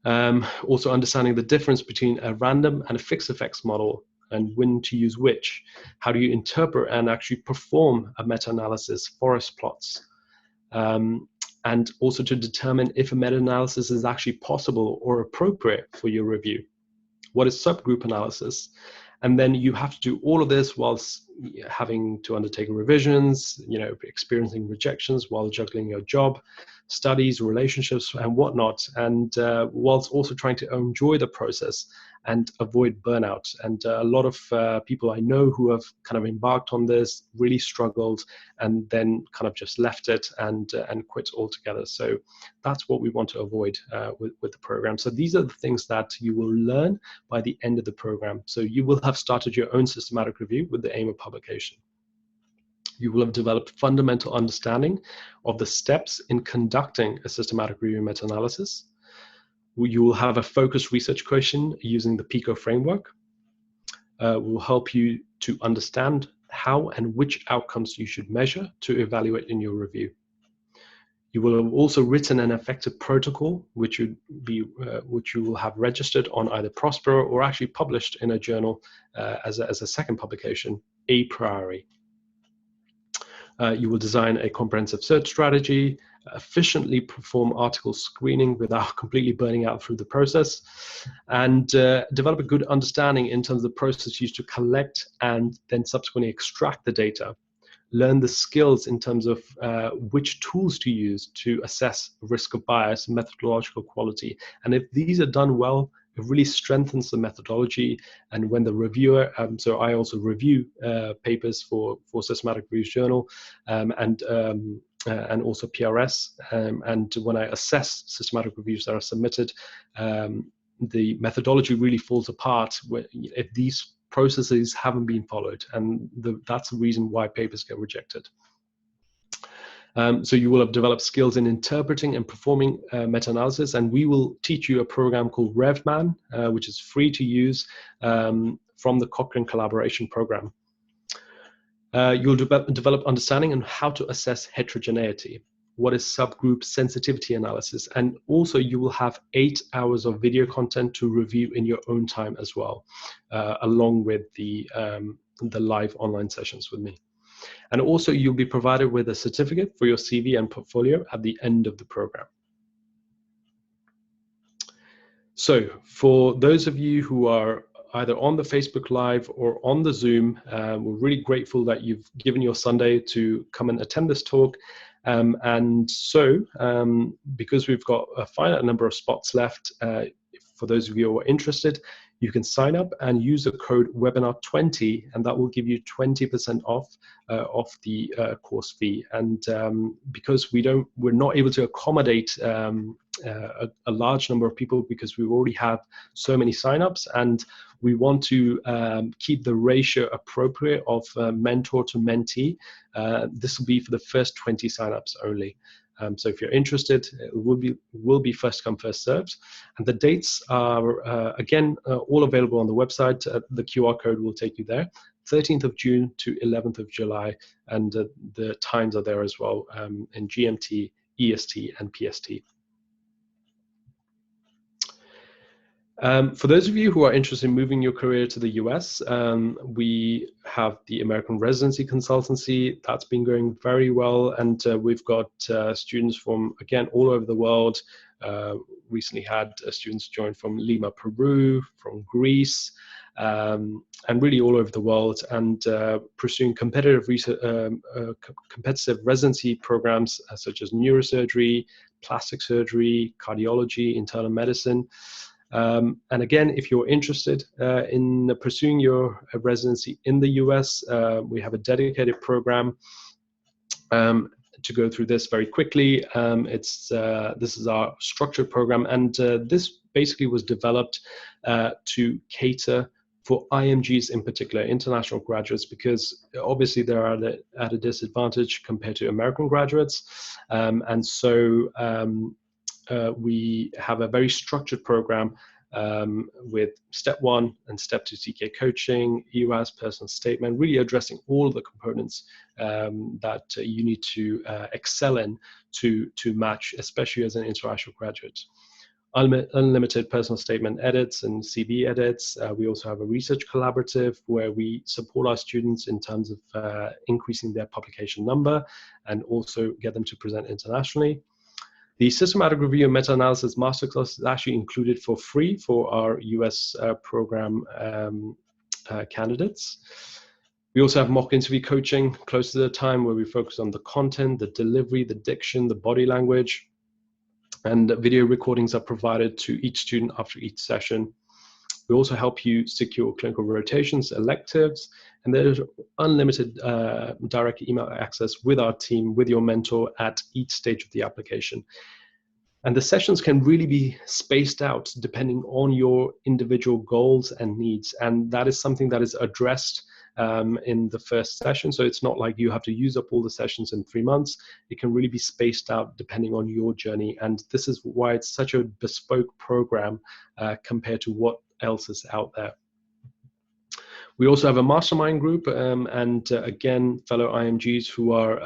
Also understanding the difference between a random and a fixed effects model, and when to use which. How do you interpret and actually perform a meta-analysis, forest plots, and also to determine if a meta-analysis is actually possible or appropriate for your review. What is subgroup analysis? And then you have to do all of this whilst having to undertake revisions, experiencing rejections while juggling your job, studies, relationships, and whatnot, and whilst also trying to enjoy the process and avoid burnout. And a lot of people I know who have kind of embarked on this really struggled, and then kind of just left it and quit altogether. So that's what we want to avoid with the program. So these are the things that you will learn by the end of the program. So you will have started your own systematic review with the aim of publication. You will have developed fundamental understanding of the steps in conducting a systematic review meta-analysis. You will have a focused research question using the PICO framework. Will help you to understand how and which outcomes you should measure to evaluate in your review. You will have also written an effective protocol, which you will have registered on either Prospero or actually published in a journal as a second publication a priori. You will design a comprehensive search strategy, efficiently perform article screening without completely burning out through the process, and develop a good understanding in terms of the process used to collect and then subsequently extract the data. Learn the skills in terms of which tools to use to assess risk of bias, methodological quality. And if these are done well, it really strengthens the methodology. And when the reviewer, so I also review papers for Systematic Reviews Journal and also PRS. And when I assess systematic reviews that are submitted, the methodology really falls apart if these processes haven't been followed, and that's the reason why papers get rejected. So you will have developed skills in interpreting and performing meta-analysis, and we will teach you a program called RevMan, which is free to use from the Cochrane Collaboration Program. You'll develop understanding on how to assess heterogeneity. What is subgroup sensitivity analysis? And also you will have 8 hours of video content to review in your own time as well, along with the live online sessions with me. And also you'll be provided with a certificate for your CV and portfolio at the end of the program. So for those of you who are either on the Facebook Live or on the Zoom, we're really grateful that you've given your Sunday to come and attend this talk. And so, because we've got a finite number of spots left, for those of you who are interested, you can sign up and use the code webinar20, and that will give you 20% off the course fee. And because we're not able to accommodate a large number of people, because we already have so many signups, and we want to keep the ratio appropriate of mentor to mentee. This will be for the first 20 signups only. So if you're interested, it will be first come, first served. And the dates are, again, all available on the website. The QR code will take you there, 13th of June to 11th of July. And the times are there as well in GMT, EST, and PST. For those of you who are interested in moving your career to the US, we have the American Residency Consultancy. That's been going very well, and we've got students from, again, all over the world. Recently had students join from Lima, Peru, from Greece, and really all over the world, and pursuing competitive competitive residency programs such as neurosurgery, plastic surgery, cardiology, internal medicine. And again, if you're interested in pursuing your residency in the US, we have a dedicated program. To go through this very quickly, this is our structured program, and this basically was developed to cater for IMGs in particular, international graduates, because obviously they are at a disadvantage compared to American graduates, and so we have a very structured program with step 1 and step 2 CK coaching, EUAS, personal statement, really addressing all of the components that you need to excel in to match, especially as an international graduate. Unlimited personal statement edits and CV edits. We also have a research collaborative where we support our students in terms of increasing their publication number and also get them to present internationally. The systematic review and meta-analysis masterclass is actually included for free for our US program candidates. We also have mock interview coaching close to the time where we focus on the content, the delivery, the diction, the body language, and video recordings are provided to each student after each session. We also help you secure clinical rotations, electives, and there's unlimited direct email access with our team, with your mentor at each stage of the application. And the sessions can really be spaced out depending on your individual goals and needs. And that is something that is addressed in the first session. So it's not like you have to use up all the sessions in 3 months. It can really be spaced out depending on your journey. And this is why it's such a bespoke program compared to what else is out there. We also have a mastermind group and again, fellow IMGs who are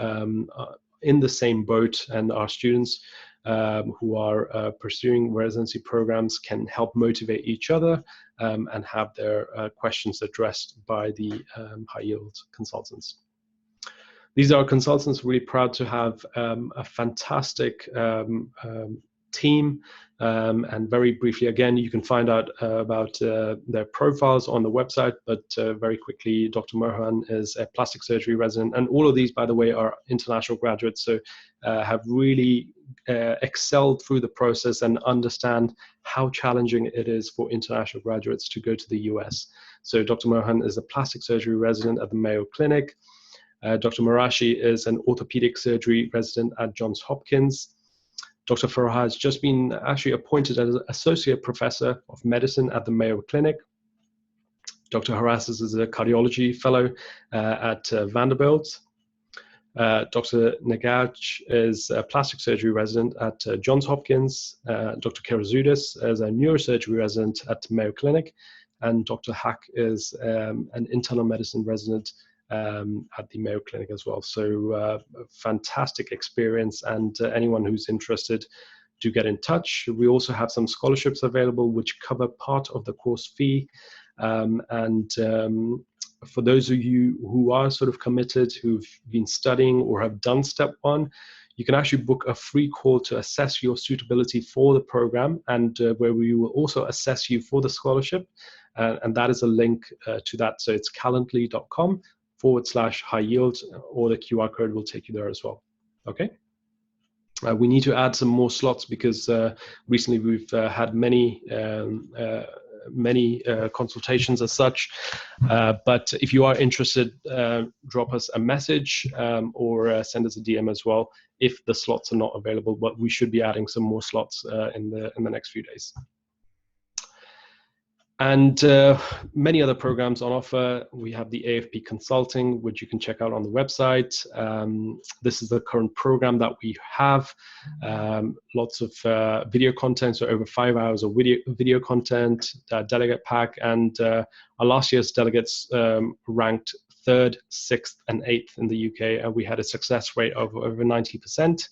in the same boat, and our students who are pursuing residency programs can help motivate each other and have their questions addressed by the high yield consultants. These are consultants really proud to have a fantastic team, and very briefly, again, you can find out about their profiles on the website, but very quickly, Dr. Mohan is a plastic surgery resident, and all of these, by the way, are international graduates, so have really excelled through the process and understand how challenging it is for international graduates to go to the US. So Dr. Mohan is a plastic surgery resident at the Mayo Clinic. Dr. Marashi is an orthopedic surgery resident at Johns Hopkins. Dr. Farah has just been actually appointed as Associate Professor of Medicine at the Mayo Clinic. Dr. Harasis is a cardiology fellow at Vanderbilt. Dr. Nagaj is a plastic surgery resident at Johns Hopkins. Dr. Karazoudis is a neurosurgery resident at Mayo Clinic. And Dr. Hack is an internal medicine resident at the Mayo Clinic as well. So fantastic experience, and anyone who's interested, do get in touch. We also have some scholarships available which cover part of the course fee. For those of you who are sort of committed, who've been studying or have done step 1, you can actually book a free call to assess your suitability for the program, and where we will also assess you for the scholarship. And that is a link to that. So it's calendly.com/high yield, or the QR code will take you there as well. Okay. We need to add some more slots because recently we've had many consultations as such. But if you are interested, drop us a message or send us a DM as well if the slots are not available. But we should be adding some more slots in the next few days. And many other programs on offer. We have the AFP Consulting, which you can check out on the website. This is the current program that we have. Lots of video content, so over 5 hours of video content, delegate pack, and our last year's delegates ranked 3rd, 6th, and 8th in the UK, and we had a success rate of over 90%.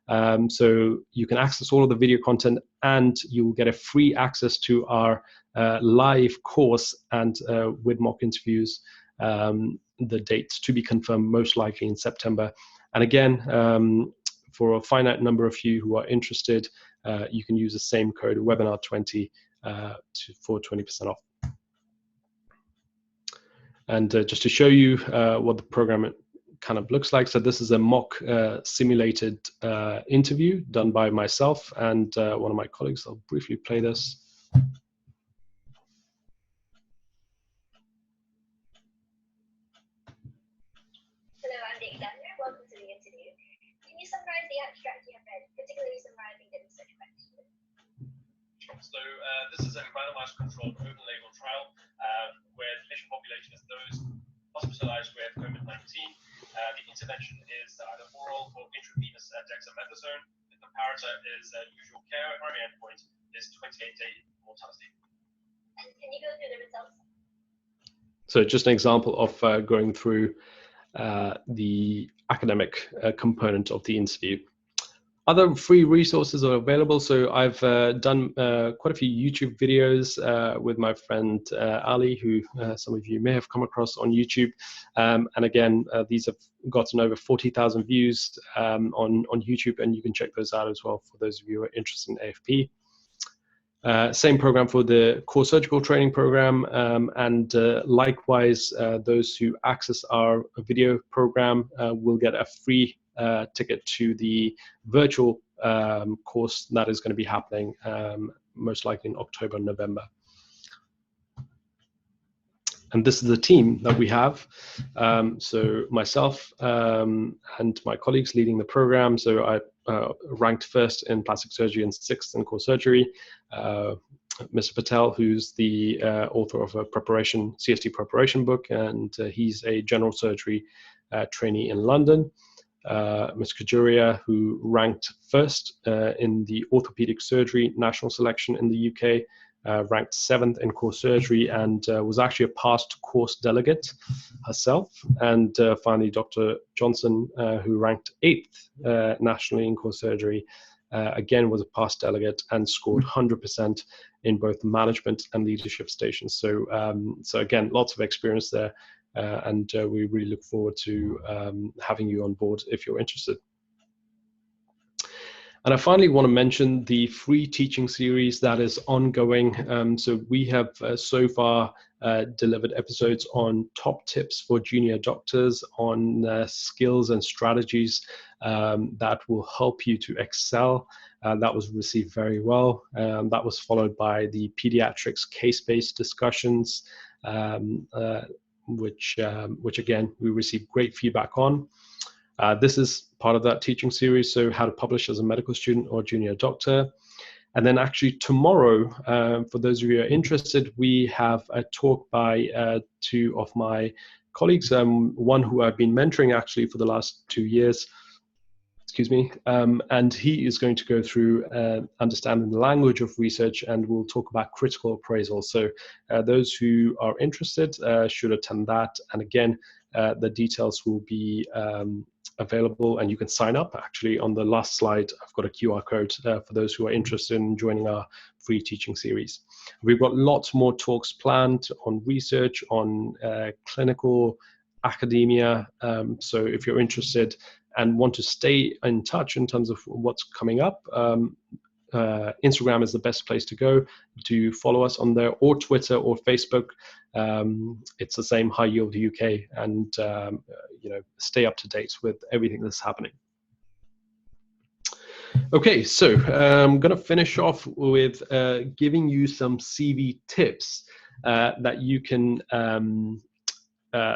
So you can access all of the video content, and you will get a free access to our live course, and with mock interviews, the dates to be confirmed, most likely in September. And again, for a finite number of you who are interested, you can use the same code, webinar20, for 20% off. And just to show you what the program kind of looks like, so this is a mock simulated interview done by myself and one of my colleagues. I'll briefly play this. Hello, I'm the examiner. Welcome to the interview. Can you summarize the abstract you have read, particularly summarizing the research question? So this is a randomized controlled open label trial where the patient population is those hospitalized with COVID-19. The intervention is either oral or intravenous dexamethasone. The comparator is usual care. Primary endpoint is 28-day mortality. And can you go through the results? So just an example of going through the academic component of the interview. Other free resources are available. So I've done quite a few YouTube videos with my friend Ali, who some of you may have come across on YouTube. And again, these have gotten over 40,000 views on YouTube, and you can check those out as well for those of you who are interested in AFP. Same program for the core surgical training program, and likewise, those who access our video program will get a free ticket to the virtual course that is going to be happening most likely in October, November. And this is the team that we have. So myself and my colleagues leading the program. So I ranked first in plastic surgery and sixth in core surgery. Mr. Patel, who's the author of a CST preparation book, and he's a general surgery trainee in London. Ms. Khajuria, who ranked first in the orthopedic surgery national selection in the UK, ranked 7th in core surgery, and was actually a past course delegate herself. And finally, Dr. Johnson, who ranked 8th nationally in core surgery, again was a past delegate and scored 100% in both management and leadership stations. So, so again, lots of experience there. And we really look forward to having you on board if you're interested. And I finally want to mention the free teaching series that is ongoing. So we have so far delivered episodes on top tips for junior doctors, on skills and strategies that will help you to excel. That was received very well. That was followed by the pediatrics case-based discussions, which again, we received great feedback on. This is part of that teaching series, so how to publish as a medical student or junior doctor. And then actually tomorrow, for those of you who are interested, we have a talk by two of my colleagues, one who I've been mentoring actually for the last 2 years, excuse me, and he is going to go through understanding the language of research, and we'll talk about critical appraisal. So those who are interested should attend that. And again, the details will be available, and you can sign up. Actually, on the last slide, I've got a QR code for those who are interested in joining our free teaching series. We've got lots more talks planned on research, on clinical academia. So if you're interested and want to stay in touch in terms of what's coming up, Instagram is the best place to go to follow us on there, or Twitter or Facebook. It's the same, High Yield UK, and you know, stay up to date with everything that's happening. Okay, so I'm going to finish off with giving you some CV tips that you can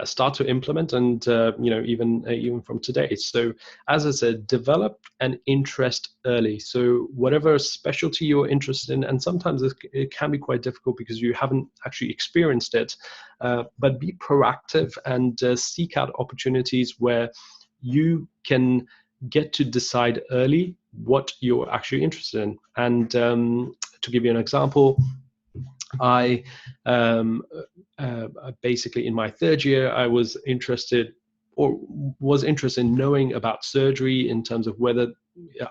start to implement, and you know, even from today. So as I said, develop an interest early. So whatever specialty you're interested in, and sometimes it can be quite difficult because you haven't actually experienced it, but be proactive and seek out opportunities where you can get to decide early what you're actually interested in. And to give you an example, I basically in my 3rd year, I was interested in knowing about surgery in terms of whether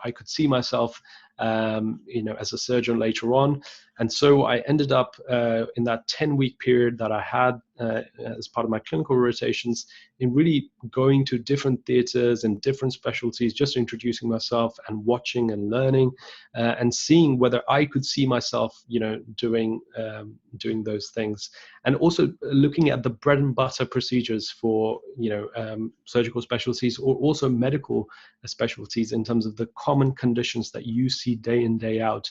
I could see myself, as a surgeon later on. And so I ended up in that 10-week period that I had as part of my clinical rotations in really going to different theaters and different specialties, just introducing myself and watching and learning and seeing whether I could see myself, doing those things. And also looking at the bread and butter procedures for, surgical specialties, or also medical specialties, in terms of the common conditions that you see day in, day out.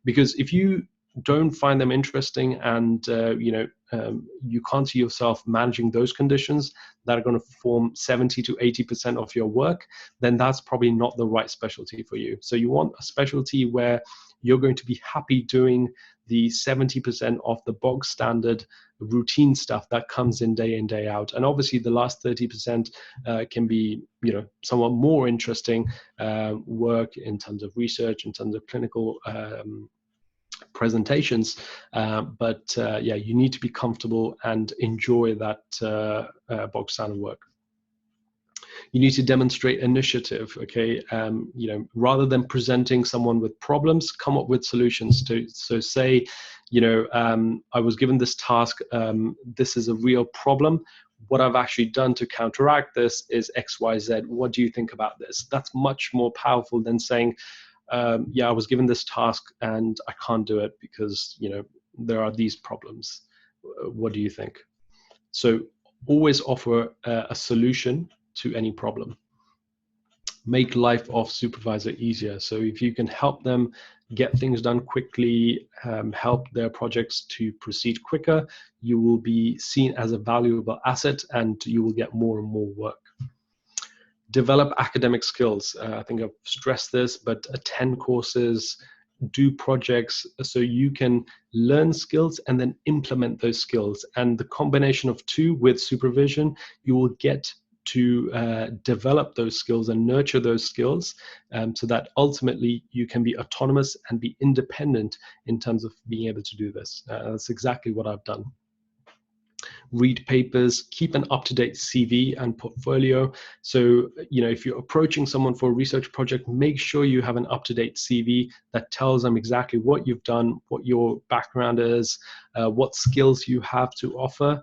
Because if you don't find them interesting and you can't see yourself managing those conditions that are going to form 70 to 80% of your work, then that's probably not the right specialty for you. So you want a specialty where you're going to be happy doing the 70% of the bog standard routine stuff that comes in, day out. And obviously the last 30% can be, somewhat more interesting work in terms of research, in terms of clinical presentations, but you need to be comfortable and enjoy that bog standard work. You need to demonstrate initiative, okay? Rather than presenting someone with problems, come up with solutions. So say, I was given this task, this is a real problem. What I've actually done to counteract this is X, Y, Z. What do you think about this? That's much more powerful than saying, I was given this task and I can't do it because, there are these problems. What do you think? So always offer a solution to any problem. Make life of supervisor easier. So if you can help them get things done quickly, help their projects to proceed quicker, you will be seen as a valuable asset and you will get more and more work. Develop academic skills. I think I've stressed this, but attend courses, do projects, so you can learn skills and then implement those skills. And the combination of two with supervision, you will get to develop those skills and nurture those skills so that ultimately you can be autonomous and be independent in terms of being able to do this. That's exactly what I've done. Read papers, keep an up-to-date CV and portfolio. So, if you're approaching someone for a research project, make sure you have an up-to-date CV that tells them exactly what you've done, what your background is, what skills you have to offer.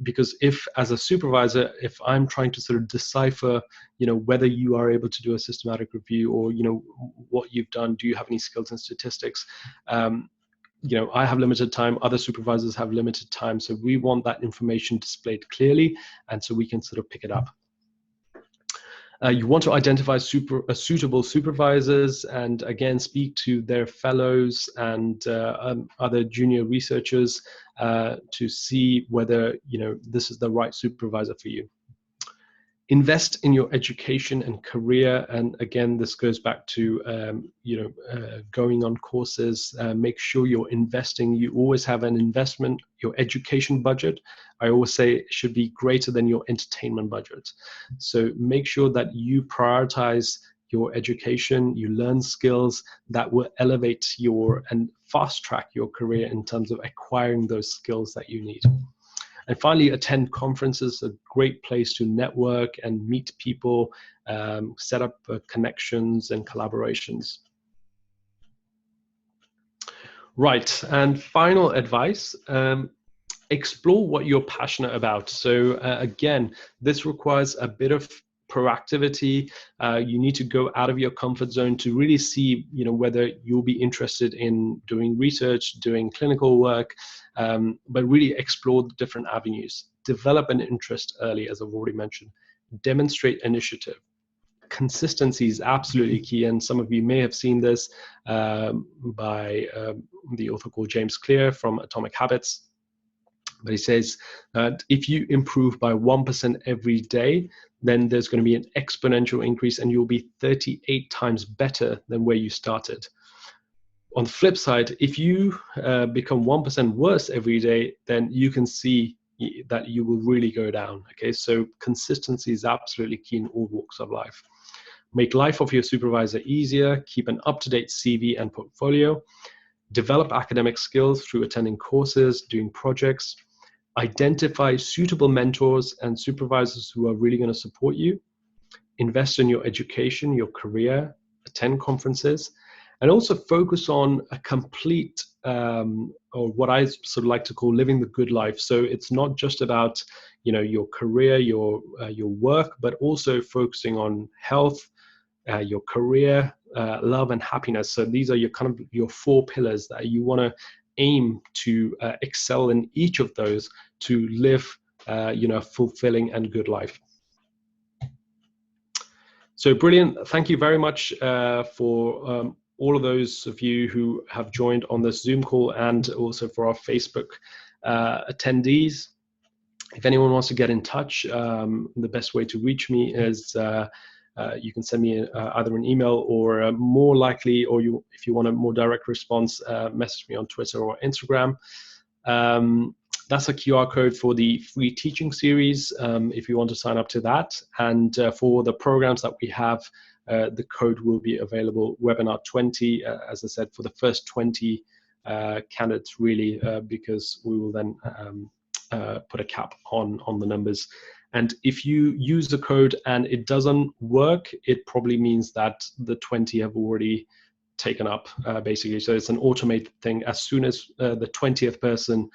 Because if, as a supervisor, if I'm trying to sort of decipher, whether you are able to do a systematic review or, what you've done, do you have any skills in statistics? I have limited time, other supervisors have limited time. So we want that information displayed clearly, and so we can sort of pick it up. You want to identify suitable supervisors and again, speak to their fellows and other junior researchers to see whether, this is the right supervisor for you. Invest in your education and career. And again, this goes back to, going on courses. Make sure you're investing. You always have an investment. Your education budget, I always say, it should be greater than your entertainment budget. So make sure that you prioritize your education, you learn skills that will elevate and fast track your career in terms of acquiring those skills that you need. And finally, attend conferences, a great place to network and meet people, set up connections and collaborations. Right, and final advice, explore what you're passionate about. So again, this requires a bit of proactivity. You need to go out of your comfort zone to really see, whether you'll be interested in doing research, doing clinical work, but really explore the different avenues. Develop an interest early, as I've already mentioned. Demonstrate initiative. Consistency is absolutely key, and some of you may have seen this by the author called James Clear from Atomic Habits. But he says that if you improve by 1% every day, then there's going to be an exponential increase and you'll be 38 times better than where you started. On the flip side, if you become 1% worse every day, then you can see that you will really go down. Okay, so consistency is absolutely key in all walks of life. Make life of your supervisor easier, keep an up-to-date CV and portfolio, develop academic skills through attending courses, doing projects, identify suitable mentors and supervisors who are really going to support you, invest in your education, your career, attend conferences, and also focus on a complete, or what I sort of like to call living the good life. So it's not just about, your career, your work, but also focusing on health, your career, love, and happiness. So these are your 4 pillars that you want to aim to excel in each of those to live, a fulfilling and good life. So brilliant. Thank you very much for all of those of you who have joined on this Zoom call, and also for our Facebook attendees. If anyone wants to get in touch, the best way to reach me is you can send me either an email, or more likely, or if you want a more direct response, message me on Twitter or Instagram. That's a QR code for the free teaching series, if you want to sign up to that. And for the programs that we have, the code will be available, webinar 20, as I said, for the first 20 candidates, really, because we will then put a cap on the numbers. And if you use the code and it doesn't work, it probably means that the 20 have already taken up, basically. So it's an automated thing. As soon as the 20th person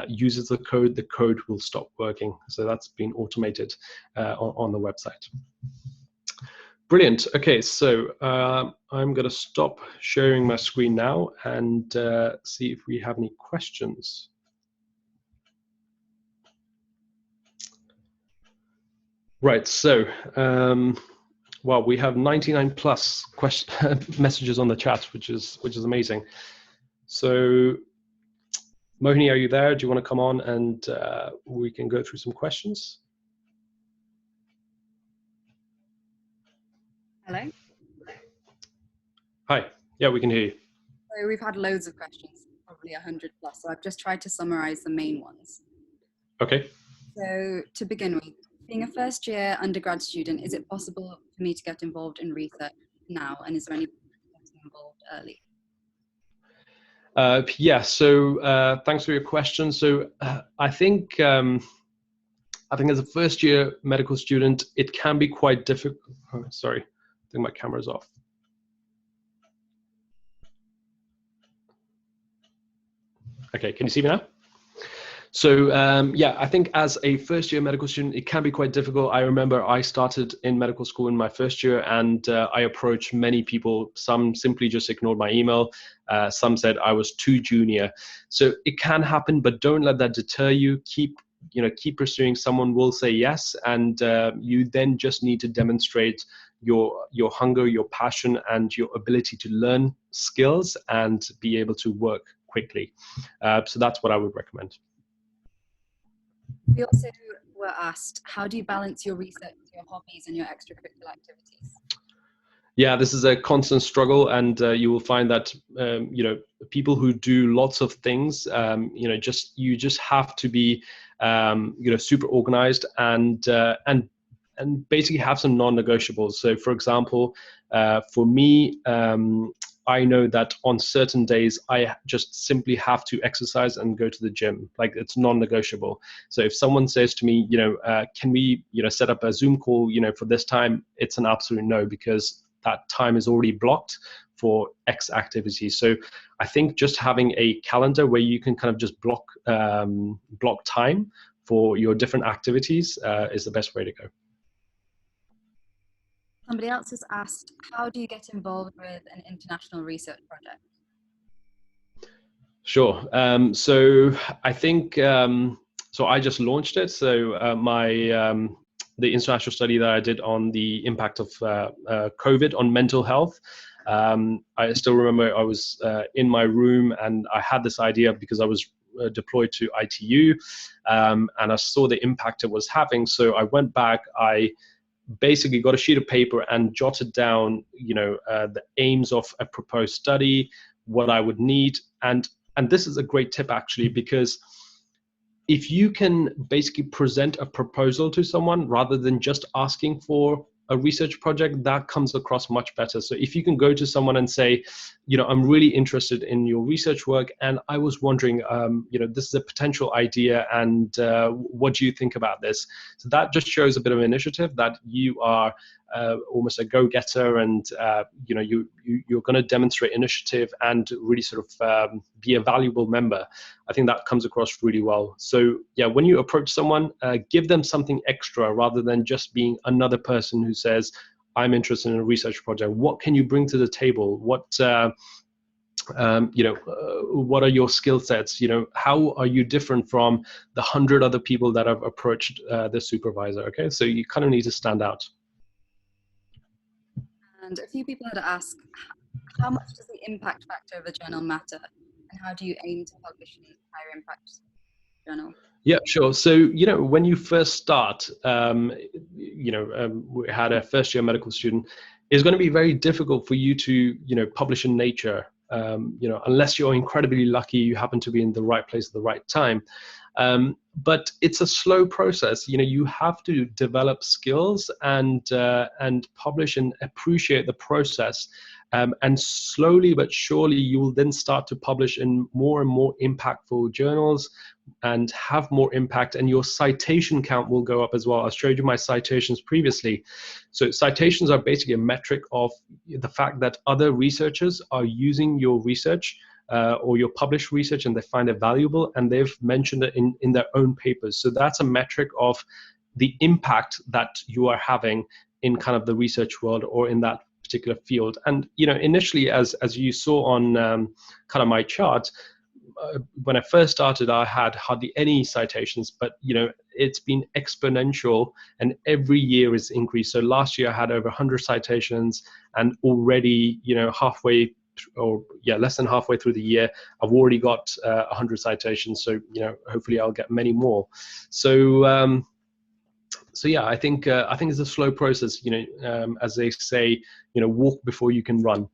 uses the code will stop working. So that's been automated on the website. Brilliant. Okay, so I'm going to stop sharing my screen now and see if we have any questions. Right, so well, we have 99 plus messages on the chat, which is amazing. So Mohini, are you there? Do you want to come on and we can go through some questions? Hello. Hi. Yeah, we can hear you. So we've had loads of questions, probably 100 plus. So I've just tried to summarize the main ones. Okay. So to begin with, being a first year undergrad student, is it possible for me to get involved in research now? And is there any getting involved early? Yeah, so thanks for your question. So I think as a first year medical student, it can be quite difficult. Oh, sorry, I think my camera's off. Okay, can you see me now? So yeah, I think as a first year medical student, it can be quite difficult. I remember I started in medical school in my first year, and I approached many people. Some simply just ignored my email. Some said I was too junior. So it can happen, but don't let that deter you. Keep pursuing. Someone will say yes, and you then just need to demonstrate your hunger, your passion, and your ability to learn skills and be able to work quickly. So that's what I would recommend. We also were asked, how do you balance your research with your hobbies and your extracurricular activities? Yeah, this is a constant struggle, and you will find that people who do lots of things, you just have to be super organized and basically have some non-negotiables. So, for example, for me, I know that on certain days I just simply have to exercise and go to the gym. Like, it's non-negotiable. So if someone says to me, can we, set up a Zoom call, for this time, it's an absolute no, because that time is already blocked for X activities. So I think just having a calendar where you can kind of just block time for your different activities is the best way to go. Somebody else has asked, how do you get involved with an international research project? Sure. So I think, so I just launched it. So the international study that I did on the impact of COVID on mental health, I still remember I was in my room and I had this idea because I was deployed to ITU, and I saw the impact it was having. So I went back, I basically got a sheet of paper and jotted down, the aims of a proposed study, what I would need. And this is a great tip, actually, because if you can basically present a proposal to someone rather than just asking for a research project, that comes across much better. So if you can go to someone and say, I'm really interested in your research work, and I was wondering, this is a potential idea, and what do you think about this? So that just shows a bit of initiative, that you are almost a go-getter, and you're going to demonstrate initiative and really sort of be a valuable member. I think that comes across really well. So yeah, when you approach someone, give them something extra rather than just being another person who says, I'm interested in a research project. What can you bring to the table? What what are your skill sets? How are you different from the 100 other people that have approached the supervisor? Okay, so you kind of need to stand out. And a few people had asked, how much does the impact factor of a journal matter, and how do you aim to publish in higher impact journal? Yeah, sure. So, when you first start, we had a first year medical student, it's going to be very difficult for you to, publish in Nature, unless you're incredibly lucky, you happen to be in the right place at the right time. But it's a slow process. You have to develop skills and publish and appreciate the process. And slowly but surely, you will then start to publish in more and more impactful journals and have more impact, and your citation count will go up as well. I showed you my citations previously. So citations are basically a metric of the fact that other researchers are using your research or your published research, and they find it valuable, and they've mentioned it in their own papers. So that's a metric of the impact that you are having in kind of the research world or in that particular field. And initially, as you saw on kind of my chart, when I first started, I had hardly any citations, but it's been exponential, and every year is increased. So last year I had over 100 citations, and already halfway, or less than halfway through the year, I've already got 100 citations. So hopefully I'll get many more. So yeah, I think it's a slow process. As they say, walk before you can run.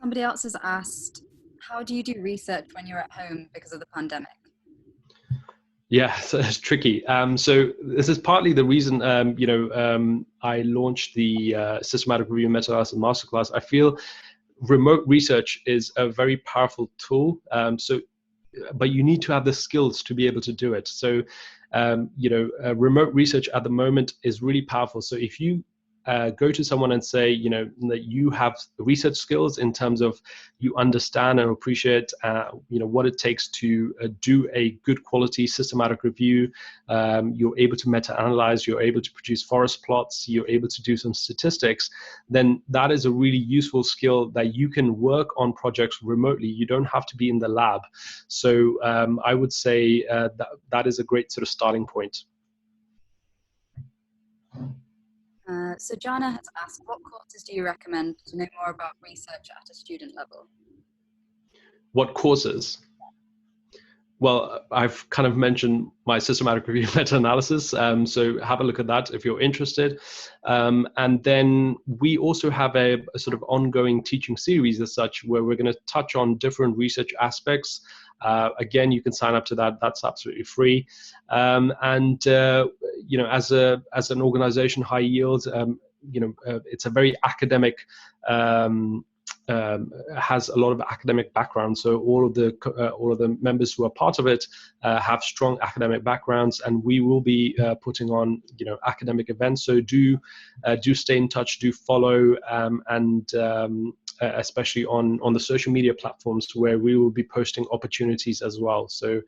Somebody else has asked, how do you do research when you're at home because of the pandemic? Yeah, so it's tricky. So this is partly the reason, I launched the Systematic Review Meta-Analysis Masterclass. I feel remote research is a very powerful tool. But you need to have the skills to be able to do it. So, remote research at the moment is really powerful. So if you go to someone and say, that you have research skills in terms of you understand and appreciate, what it takes to do a good quality systematic review. You're able to meta-analyze, you're able to produce forest plots, you're able to do some statistics, then that is a really useful skill that you can work on projects remotely. You don't have to be in the lab. So I would say that is a great sort of starting point. So Jana has asked, what courses do you recommend to know more about research at a student level? What courses? Well, I've kind of mentioned my systematic review meta-analysis, so have a look at that if you're interested. And then we also have a sort of ongoing teaching series as such, where we're going to touch on different research aspects. Again, you can sign up to that. That's absolutely free. As an organization, High Yield, it's a very academic. Has a lot of academic background, so all of the members who are part of it have strong academic backgrounds, and we will be putting on academic events. So do stay in touch, do follow, and especially on the social media platforms, where we will be posting opportunities as well. So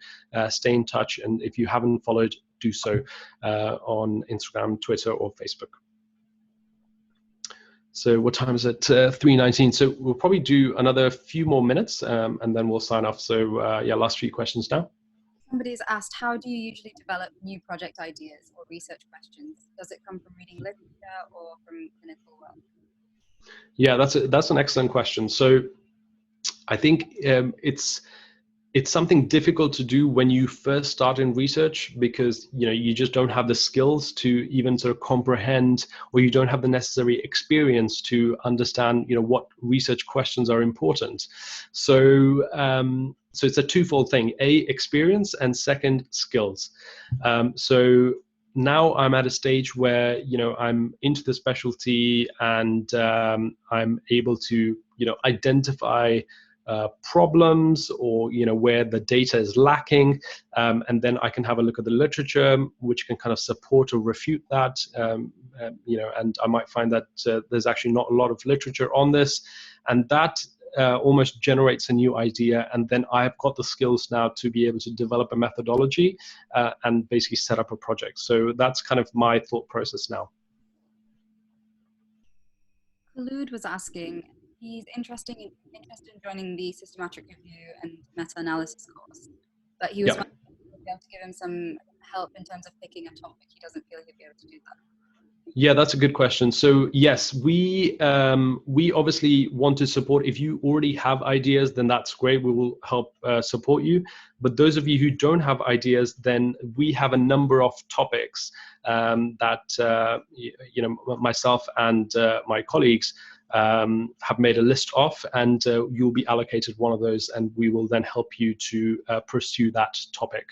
stay in touch, and if you haven't followed, do so on Instagram, Twitter, or Facebook. So what time is it? 3:19. So we'll probably do another few more minutes, and then we'll sign off. So last few questions now. Somebody's asked, how do you usually develop new project ideas or research questions? Does it come from reading literature or from clinical work? Yeah, that's an excellent question. So I think it's something difficult to do when you first start in research, because you just don't have the skills to even sort of comprehend, or you don't have the necessary experience to understand what research questions are important. So it's a twofold thing: experience, and second, skills. So now I'm at a stage where I'm into the specialty, and I'm able to identify problems, or where the data is lacking, and then I can have a look at the literature, which can kind of support or refute that. And I might find that there's actually not a lot of literature on this, and that almost generates a new idea, and then I've got the skills now to be able to develop a methodology and basically set up a project. So that's kind of my thought process now. Khulud was asking, he's interested in joining the systematic review and meta-analysis course, but he was wondering if you'd be able to give him some help in terms of picking a topic. He doesn't feel he'd be able to do that. Yeah, that's a good question. So yes, we obviously want to support. If you already have ideas, then that's great. We will help support you. But those of you who don't have ideas, then we have a number of topics that myself and my colleagues have made a list of, and you'll be allocated one of those, and we will then help you to pursue that topic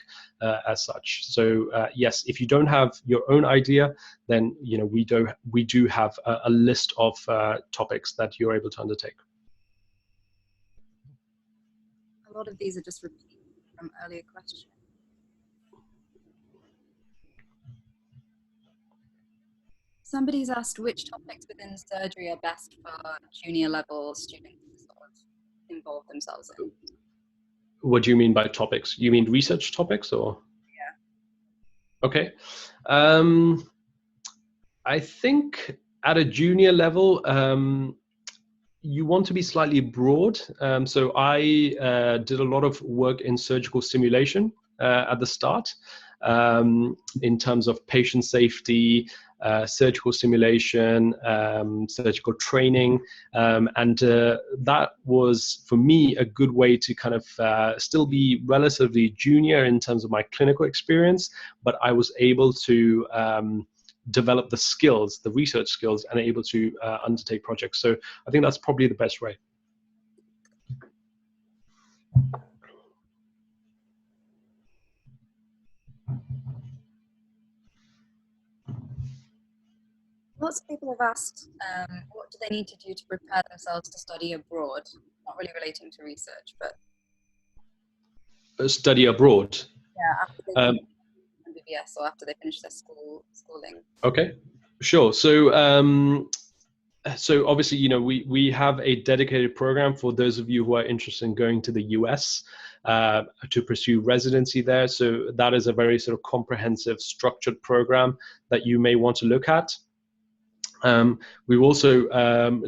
as such. So yes, if you don't have your own idea, then we do have a list of topics that you're able to undertake. A lot of these are just repeats from earlier questions. Somebody's asked which topics within surgery are best for junior level students to sort of involve themselves in. What do you mean by topics? You mean research topics, or? Yeah. Okay. I think at a junior level, you want to be slightly broad. So I did a lot of work in surgical simulation at the start, in terms of patient safety, surgical simulation, surgical training, and that was for me a good way to kind of still be relatively junior in terms of my clinical experience, but I was able to develop the skills, the research skills, and able to undertake projects. So I think that's probably the best way. Lots of people have asked, what do they need to do to prepare themselves to study abroad? Not really relating to research, but study abroad. Yeah, after they finish MBBS or after they finish their schooling. Okay, sure. So so obviously, we have a dedicated program for those of you who are interested in going to the US to pursue residency there. So that is a very sort of comprehensive, structured program that you may want to look at. We're also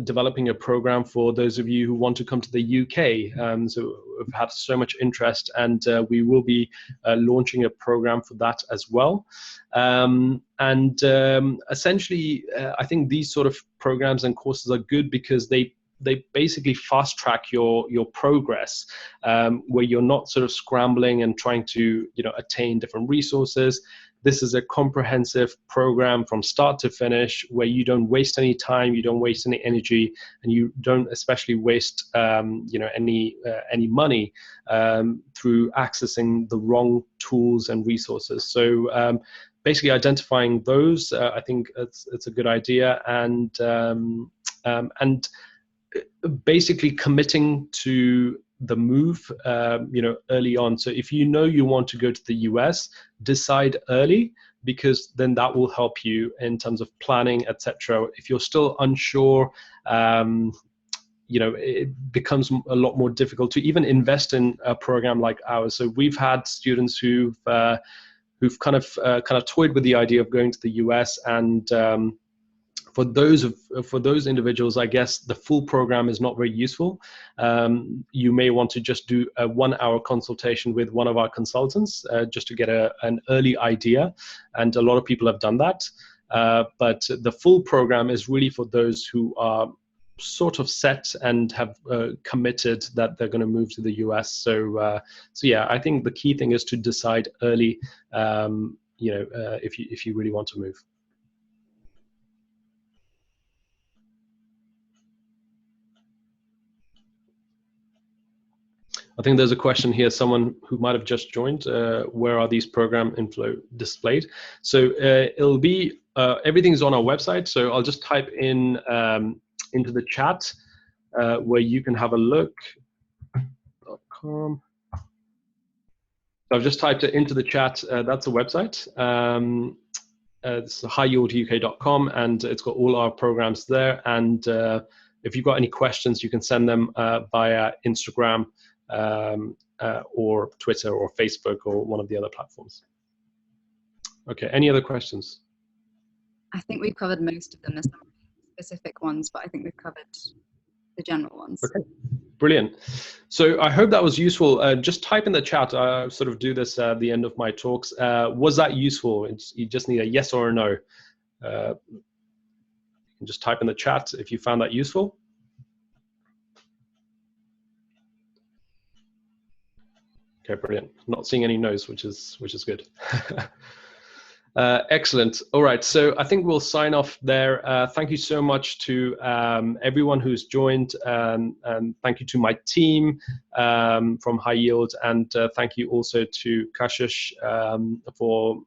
developing a program for those of you who want to come to the UK. So we've had so much interest, and we will be launching a program for that as well. Essentially, I think these sort of programs and courses are good because they basically fast track your progress, where you're not sort of scrambling and trying to attain different resources. This is a comprehensive program from start to finish, where you don't waste any time, you don't waste any energy, and you don't especially waste any money through accessing the wrong tools and resources. So basically identifying those, I think it's a good idea, and basically committing to the move early on. So if you want to go to the US, decide early, because then that will help you in terms of planning, etc. If you're still unsure, it becomes a lot more difficult to even invest in a program like ours. So we've had students who've kind of toyed with the idea of going to the US, and for those individuals, I guess the full program is not very useful. You may want to just do a 1-hour consultation with one of our consultants just to get an early idea, and a lot of people have done that. But the full program is really for those who are sort of set and have committed that they're going to move to the US. So yeah, I think the key thing is to decide early, if you really want to move. I think there's a question here, someone who might have just joined, where are these program info displayed? So it'll be, everything's on our website. So I'll just type in into the chat where you can have a look. So I've just typed it into the chat. That's the website. It's highyielduk.com, and it's got all our programs there. And if you've got any questions, you can send them via Instagram or Twitter or Facebook or one of the other platforms. Okay, any other questions? I think we've covered most of them. There's some specific ones, but I think we've covered the general ones. Okay, brilliant. So I hope that was useful. Just type in the chat. I sort of do this at the end of my talks. Was that useful? You just need a yes or a no. You can just type in the chat if you found that useful. Okay, brilliant. Not seeing any no's, which is good. Excellent. All right, so I think we'll sign off there. Thank you so much to everyone who's joined, and thank you to my team from High Yield, and thank you also to Kashish for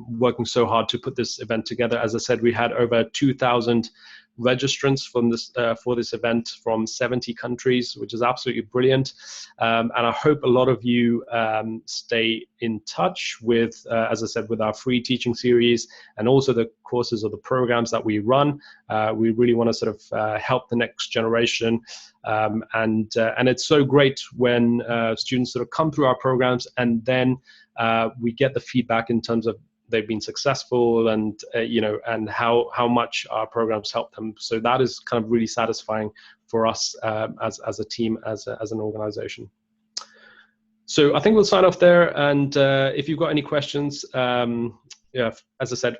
working so hard to put this event together. As I said, we had over 2,000 registrants from this for this event from 70 countries, which is absolutely brilliant. And I hope a lot of you stay in touch with, as I said, with our free teaching series and also the courses or the programs that we run. We really want to sort of help the next generation. And it's so great when students sort of come through our programs and then we get the feedback in terms of they've been successful and and how much our programs help them. So that is kind of really satisfying for us as a team, as an organization. So I think we'll sign off there, and if you've got any questions, yeah, as I said,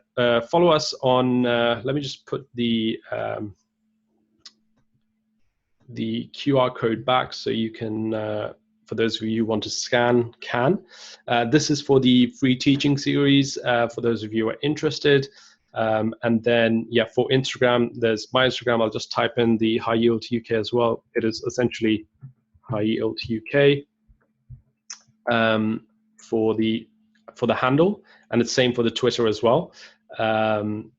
follow us on let me just put the QR code back so you can for those of you who want to scan, can. This is for the free teaching series, for those of you who are interested. And then, yeah, for Instagram, there's my Instagram. I'll just type in the High Yield UK as well. It is essentially High Yield UK for the handle, and it's same for the Twitter as well. And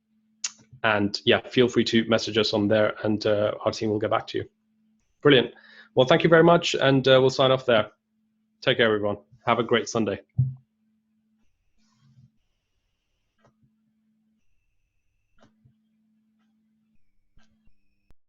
yeah, feel free to message us on there, and our team will get back to you. Brilliant. Well, thank you very much, and we'll sign off there. Take care, everyone. Have a great Sunday.